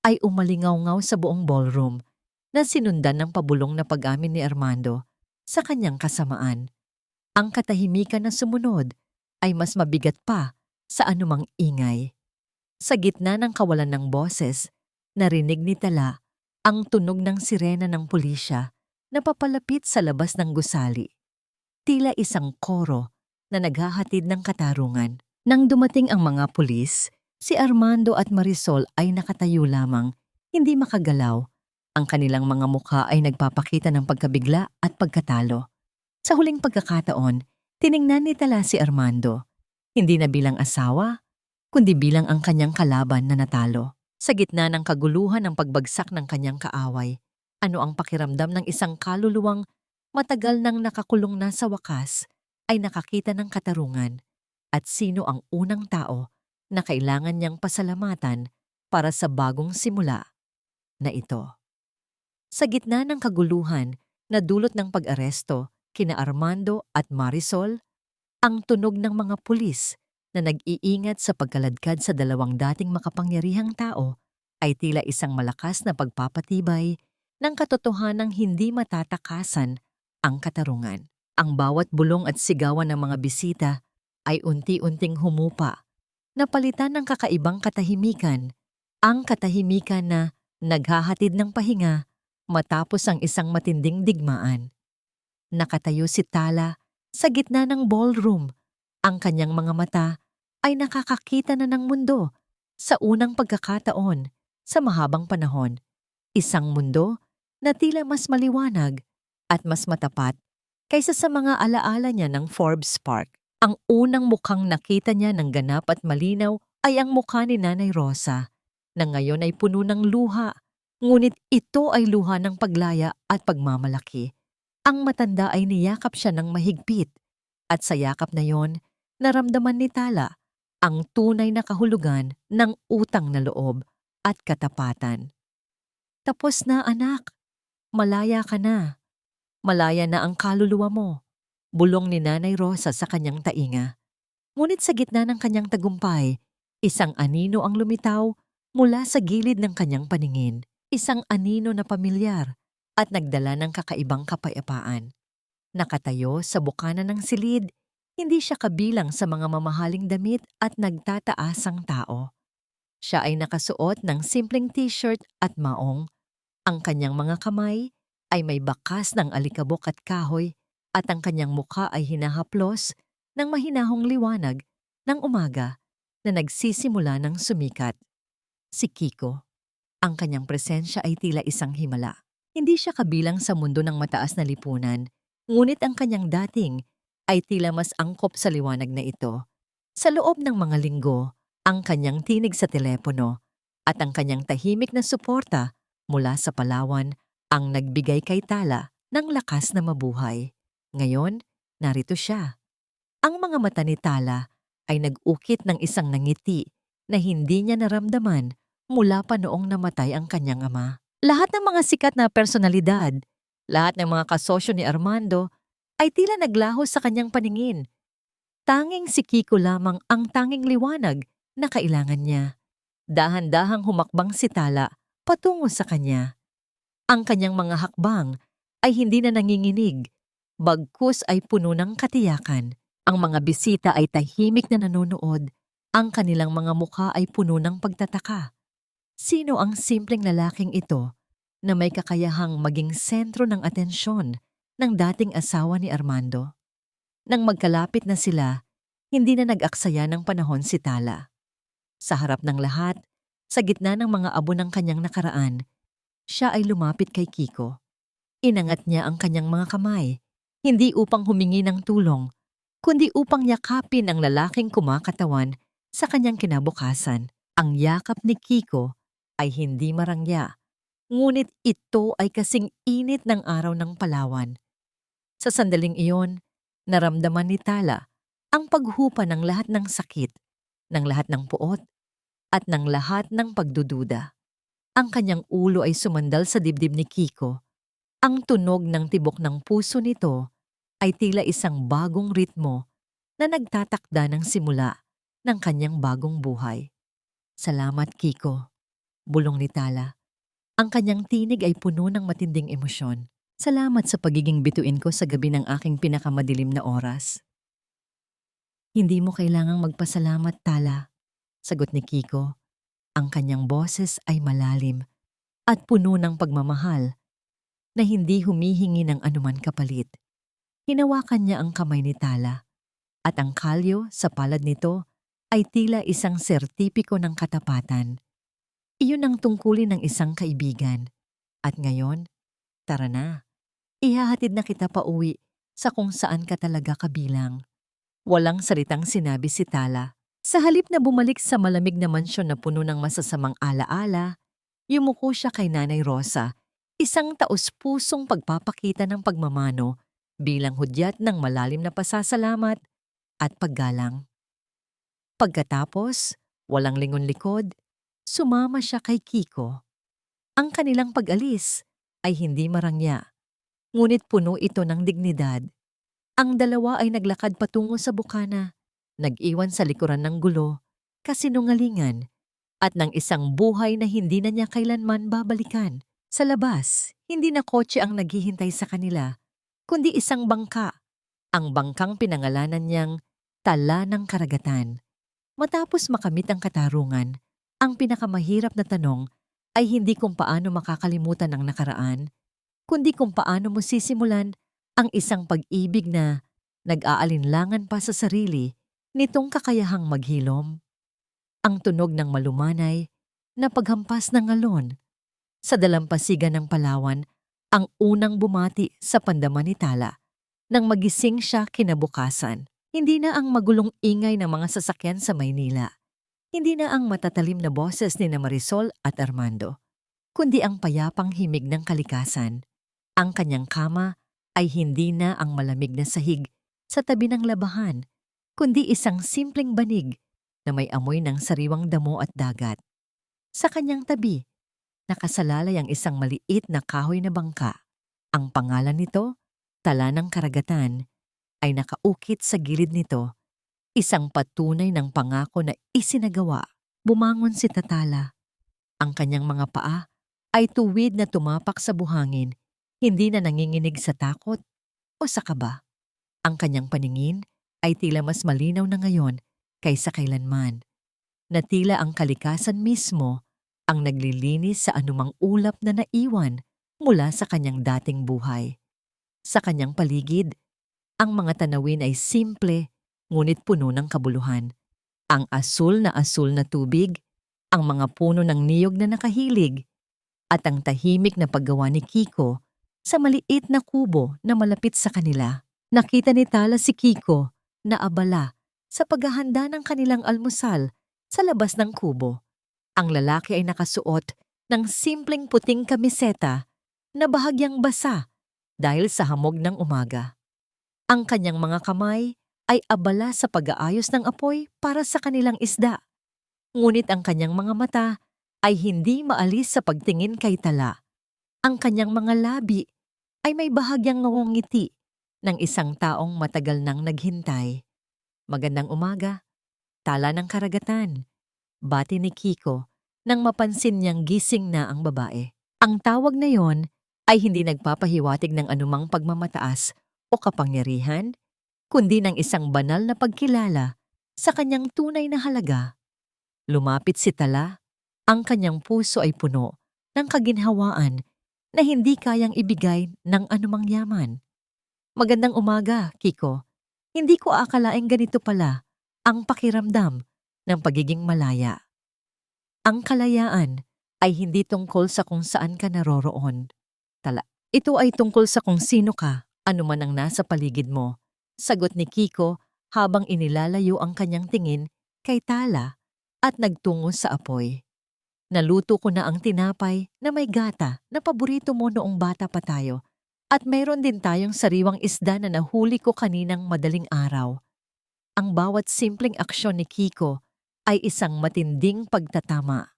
ay umalingaw-ngaw sa buong ballroom na sinundan ng pabulong na pag-amin ni Armando sa kanyang kasamaan. Ang katahimikan na sumunod ay mas mabigat pa sa anumang ingay. Sa gitna ng kawalan ng boses, narinig ni Tala ang tunog ng sirena ng pulisya na papalapit sa labas ng gusali. Tila isang koro na naghahatid ng katarungan. Nang dumating ang mga pulis, si Armando at Marisol ay nakatayo lamang, hindi makagalaw. Ang kanilang mga mukha ay nagpapakita ng pagkabigla at pagkatalo. Sa huling pagkakataon, tiningnan ni Tala si Armando. Hindi na bilang asawa, kundi bilang ang kanyang kalaban na natalo. Sa gitna ng kaguluhan ng pagbagsak ng kanyang kaaway, ano ang pakiramdam ng isang kaluluwang matagal nang nakakulong na sa wakas ay nakakita ng katarungan at sino ang unang tao na kailangan niyang pasalamatan para sa bagong simula na ito. Sa gitna ng kaguluhan na dulot ng pag-aresto kina Armando at Marisol, ang tunog ng mga pulis na nag-iingat sa pagkaladkad sa dalawang dating makapangyarihang tao ay tila isang malakas na pagpapatibay ng katotohanang hindi matatakasan ang katarungan. Ang bawat bulong at sigawan ng mga bisita ay unti-unting humupa, napalitan ng kakaibang katahimikan, ang katahimikan na naghahatid ng pahinga matapos ang isang matinding digmaan. Nakatayo si Tala sa gitna ng ballroom. Ang kanyang mga mata ay nakakakita na ng mundo sa unang pagkakataon sa mahabang panahon. Isang mundo na tila mas maliwanag at mas matapat kaysa sa mga alaala niya ng Forbes Park. Ang unang mukhang nakita niya ng ganap at malinaw ay ang mukha ni Nanay Rosa, na ngayon ay puno ng luha, ngunit ito ay luha ng paglaya at pagmamalaki. Ang matanda ay niyakap siya ng mahigpit, at sa yakap na yon, naramdaman ni Tala ang tunay na kahulugan ng utang na loob at katapatan. Tapos na, anak. Malaya ka na. Malaya na ang kaluluwa mo, bulong ni Nanay Rosa sa kanyang tainga. Ngunit sa gitna ng kanyang tagumpay, isang anino ang lumitaw mula sa gilid ng kanyang paningin. Isang anino na pamilyar at nagdala ng kakaibang kapayapaan. Nakatayo sa bukana ng silid, hindi siya kabilang sa mga mamahaling damit at nagtataasang tao. Siya ay nakasuot ng simpleng t-shirt at maong. Ang kanyang mga kamay ay may bakas ng alikabok at kahoy at ang kanyang mukha ay hinahaplos ng mahinahong liwanag ng umaga na nagsisimula ng sumikat. Si Kiko. Ang kanyang presensya ay tila isang himala. Hindi siya kabilang sa mundo ng mataas na lipunan, ngunit ang kanyang dating ay tila mas angkop sa liwanag na ito. Sa loob ng mga linggo, ang kanyang tinig sa telepono at ang kanyang tahimik na suporta mula sa Palawan ang nagbigay kay Tala ng lakas na mabuhay. Ngayon, narito siya. Ang mga mata ni Tala ay nag-ukit ng isang nangiti na hindi niya naramdaman mula pa noong namatay ang kanyang ama. Lahat ng mga sikat na personalidad, lahat ng mga kasosyo ni Armando ay tila naglaho sa kanyang paningin. Tanging si Kiko lamang ang tanging liwanag na kailangan niya. Dahan-dahang humakbang si Tala patungo sa kanya. Ang kanyang mga hakbang ay hindi na nanginginig, bagkus ay puno ng katiyakan. Ang mga bisita ay tahimik na nanonood, ang kanilang mga mukha ay puno ng pagtataka. Sino ang simpleng lalaking ito na may kakayahang maging sentro ng atensyon ng dating asawa ni Armando? Nang magkalapit na sila, hindi na nag-aksaya ng panahon si Tala. Sa harap ng lahat, sa gitna ng mga abo ng kanyang nakaraan, siya ay lumapit kay Kiko. Inangat niya ang kanyang mga kamay, hindi upang humingi ng tulong, kundi upang yakapin ang lalaking kumakatawan sa kanyang kinabukasan. Ang yakap ni Kiko ay hindi marangya, ngunit ito ay kasing init ng araw ng Palawan. Sa sandaling iyon, naramdaman ni Tala ang paghupa ng lahat ng sakit, ng lahat ng puot, at ng lahat ng pagdududa. Ang kanyang ulo ay sumandal sa dibdib ni Kiko. Ang tunog ng tibok ng puso nito ay tila isang bagong ritmo na nagtatakda ng simula ng kanyang bagong buhay. Salamat, Kiko, bulong ni Tala. Ang kanyang tinig ay puno ng matinding emosyon. Salamat sa pagiging bituin ko sa gabi ng aking pinakamadilim na oras. Hindi mo kailangang magpasalamat, Tala, sagot ni Kiko. Ang kanyang boses ay malalim at puno ng pagmamahal na hindi humihingi ng anuman kapalit. Hinawakan niya ang kamay ni Tala at ang kalyo sa palad nito ay tila isang sertipiko ng katapatan. Iyon ang tungkulin ng isang kaibigan. At ngayon, tara na. Ihahatid na kita pa uwi sa kung saan ka talaga kabilang. Walang salitang sinabi si Tala. Sa halip na bumalik sa malamig na mansyon na puno ng masasamang alaala, yumuko siya kay Nanay Rosa, isang taos-pusong pagpapakita ng pagmamano bilang hudyat ng malalim na pasasalamat at paggalang. Pagkatapos, walang lingon-likod, sumama siya kay Kiko. Ang kanilang pag-alis ay hindi marangya, ngunit puno ito ng dignidad. Ang dalawa ay naglakad patungo sa bukana, nag-iwan sa likuran ng gulo, kasinungalingan, at ng isang buhay na hindi na niya kailanman babalikan. Sa labas, hindi na kotse ang naghihintay sa kanila, kundi isang bangka. Ang bangkang pinangalanan niyang Tala ng Karagatan. Matapos makamit ang katarungan, ang pinakamahirap na tanong ay hindi kung paano makakalimutan ang nakaraan, kundi kung paano mo sisimulan ang isang pag-ibig na nag-aalinlangan pa sa sarili nitong kakayahang maghilom. Ang tunog ng malumanay na paghampas ng alon. Sa dalampasigan ng Palawan, ang unang bumati sa pandaman ni Tala. Nang magising siya kinabukasan, hindi na ang magulong ingay ng mga sasakyan sa Maynila. Hindi na ang matatalim na boses ni Marisol at Armando, kundi ang payapang himig ng kalikasan. Ang kanyang kama ay hindi na ang malamig na sahig sa tabi ng labahan, kundi isang simpleng banig na may amoy ng sariwang damo at dagat. Sa kanyang tabi, nakasalalay ang isang maliit na kahoy na bangka. Ang pangalan nito, Tala ng Karagatan, ay nakaukit sa gilid nito, isang patunay ng pangako na isinagawa. Bumangon si Tatala. Ang kanyang mga paa ay tuwid na tumapak sa buhangin, hindi na nanginginig sa takot o sa kaba. Ang kanyang paningin ay tila mas malinaw na ngayon kaysa kailanman, na tila ang kalikasan mismo ang naglilinis sa anumang ulap na naiwan mula sa kanyang dating buhay. Sa kanyang paligid, ang mga tanawin ay simple ngunit puno ng kabuluhan. Ang asul na tubig, ang mga puno ng niyog na nakahilig, at ang tahimik na paggawa ni Kiko sa maliit na kubo na malapit sa kanila. Nakita ni Tala si Kiko na abala sa paghahanda ng kanilang almusal sa labas ng kubo. Ang lalaki ay nakasuot ng simpleng puting kamiseta na bahagyang basa dahil sa hamog ng umaga. Ang kanyang mga kamay ay abala sa pag-aayos ng apoy para sa kanilang isda. Ngunit ang kanyang mga mata ay hindi maalis sa pagtingin kay Tala. Ang kanyang mga labi ay may bahagyang ngumungiti ng isang taong matagal nang naghintay. Magandang umaga, Tala ng karagatan. Bati ni Kiko nang mapansin niyang gising na ang babae. Ang tawag na yon ay hindi nagpapahiwatig ng anumang pagmamataas o kapangyarihan, kundi ng isang banal na pagkilala sa kanyang tunay na halaga. Lumapit si Tala, ang kanyang puso ay puno ng kaginhawaan na hindi kayang ibigay ng anumang yaman. Magandang umaga, Kiko. Hindi ko aakalaing ganito pala ang pakiramdam ng pagiging malaya. Ang kalayaan ay hindi tungkol sa kung saan ka naroroon. Tala, ito ay tungkol sa kung sino ka, anuman ang nasa paligid mo. Sagot ni Kiko habang inilalayo ang kanyang tingin kay Tala at nagtungo sa apoy. Naluto ko na ang tinapay na may gata na paborito mo noong bata pa tayo. At mayroon din tayong sariwang isda na nahuli ko kaninang madaling araw. Ang bawat simpleng aksyon ni Kiko ay isang matinding pagtatama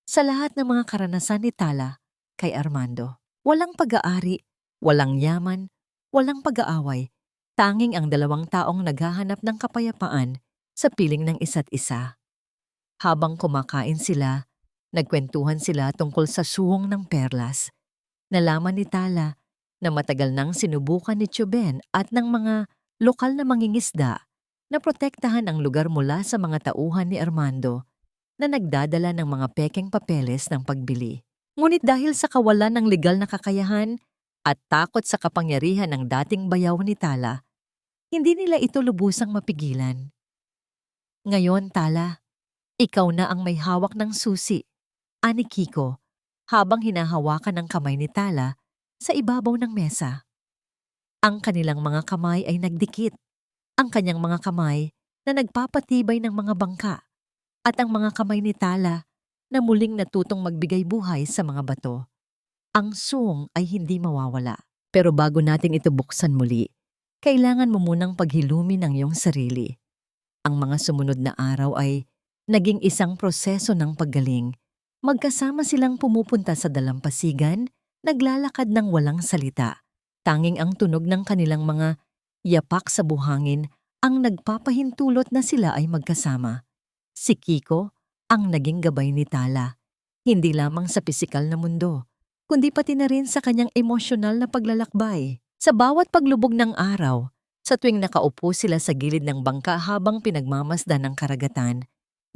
sa lahat ng mga karanasan ni Tala kay Armando. Walang pag-aari, walang yaman, walang pag-aaway. Tanging ang dalawang taong naghahanap ng kapayapaan sa piling ng isa't isa. Habang kumakain sila, nagkwentuhan sila tungkol sa suwong ng perlas. Nalaman ni Tala na matagal nang sinubukan ni Chuben at ng mga lokal na mangingisda na protektahan ang lugar mula sa mga tauhan ni Armando na nagdadala ng mga pekeng papeles ng pagbili. Ngunit dahil sa kawalan ng legal na kakayahan at takot sa kapangyarihan ng dating bayaw ni Tala, hindi nila ito lubusang mapigilan. Ngayon, Tala, ikaw na ang may hawak ng susi, ani Kiko, habang hinahawakan ng kamay ni Tala sa ibabaw ng mesa. Ang kanilang mga kamay ay nagdikit. Ang kanyang mga kamay na nagpapatibay ng mga bangka at ang mga kamay ni Tala na muling natutong magbigay buhay sa mga bato. Ang suwong ay hindi mawawala. Pero bago natin ito buksan muli, kailangan mo munang paghilumin ang iyong sarili. Ang mga sumunod na araw ay naging isang proseso ng paggaling. Magkasama silang pumupunta sa dalampasigan, naglalakad ng walang salita. Tanging ang tunog ng kanilang mga yapak sa buhangin ang nagpapahintulot na sila ay magkasama. Si Kiko ang naging gabay ni Tala, hindi lamang sa pisikal na mundo, kundi pati na rin sa kanyang emosyonal na paglalakbay. Sa bawat paglubog ng araw, sa tuwing nakaupo sila sa gilid ng bangka habang pinagmamasdan ng karagatan,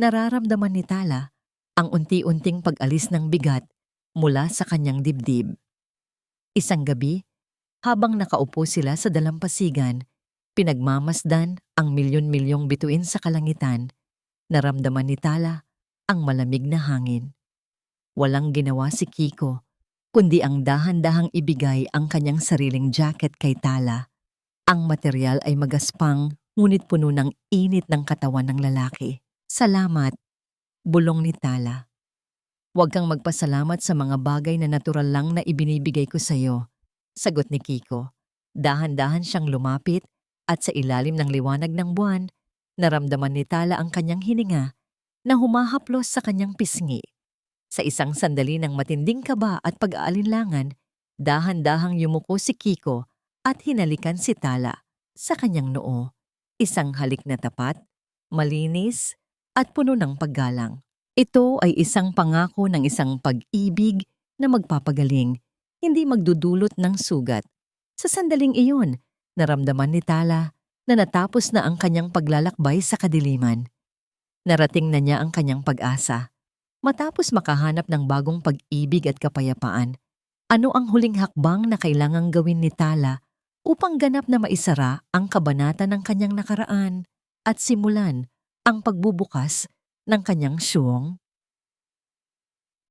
nararamdaman ni Tala ang unti-unting pag-alis ng bigat mula sa kanyang dibdib. Isang gabi, habang nakaupo sila sa dalampasigan, pinagmamasdan ang milyon-milyong bituin sa kalangitan, naramdaman ni Tala ang malamig na hangin. Walang ginawa si Kiko, kundi ang dahan-dahang ibigay ang kanyang sariling jacket kay Tala. Ang material ay magaspang, ngunit puno ng init ng katawan ng lalaki. Salamat, bulong ni Tala. Huwag kang magpasalamat sa mga bagay na natural lang na ibinibigay ko sa iyo, sagot ni Kiko. Dahan-dahan siyang lumapit at sa ilalim ng liwanag ng buwan, naramdaman ni Tala ang kanyang hininga na humahaplos sa kanyang pisngi. Sa isang sandali ng matinding kaba at pag-aalinlangan, dahan-dahang yumuko si Kiko at hinalikan si Tala sa kanyang noo. Isang halik na tapat, malinis at puno ng paggalang. Ito ay isang pangako ng isang pag-ibig na magpapagaling, hindi magdudulot ng sugat. Sa sandaling iyon, naramdaman ni Tala na natapos na ang kanyang paglalakbay sa kadiliman. Narating na niya ang kanyang pag-asa. Matapos makahanap ng bagong pag-ibig at kapayapaan, ano ang huling hakbang na kailangang gawin ni Tala upang ganap na maisara ang kabanata ng kanyang nakaraan at simulan ang pagbubukas ng kanyang siyong?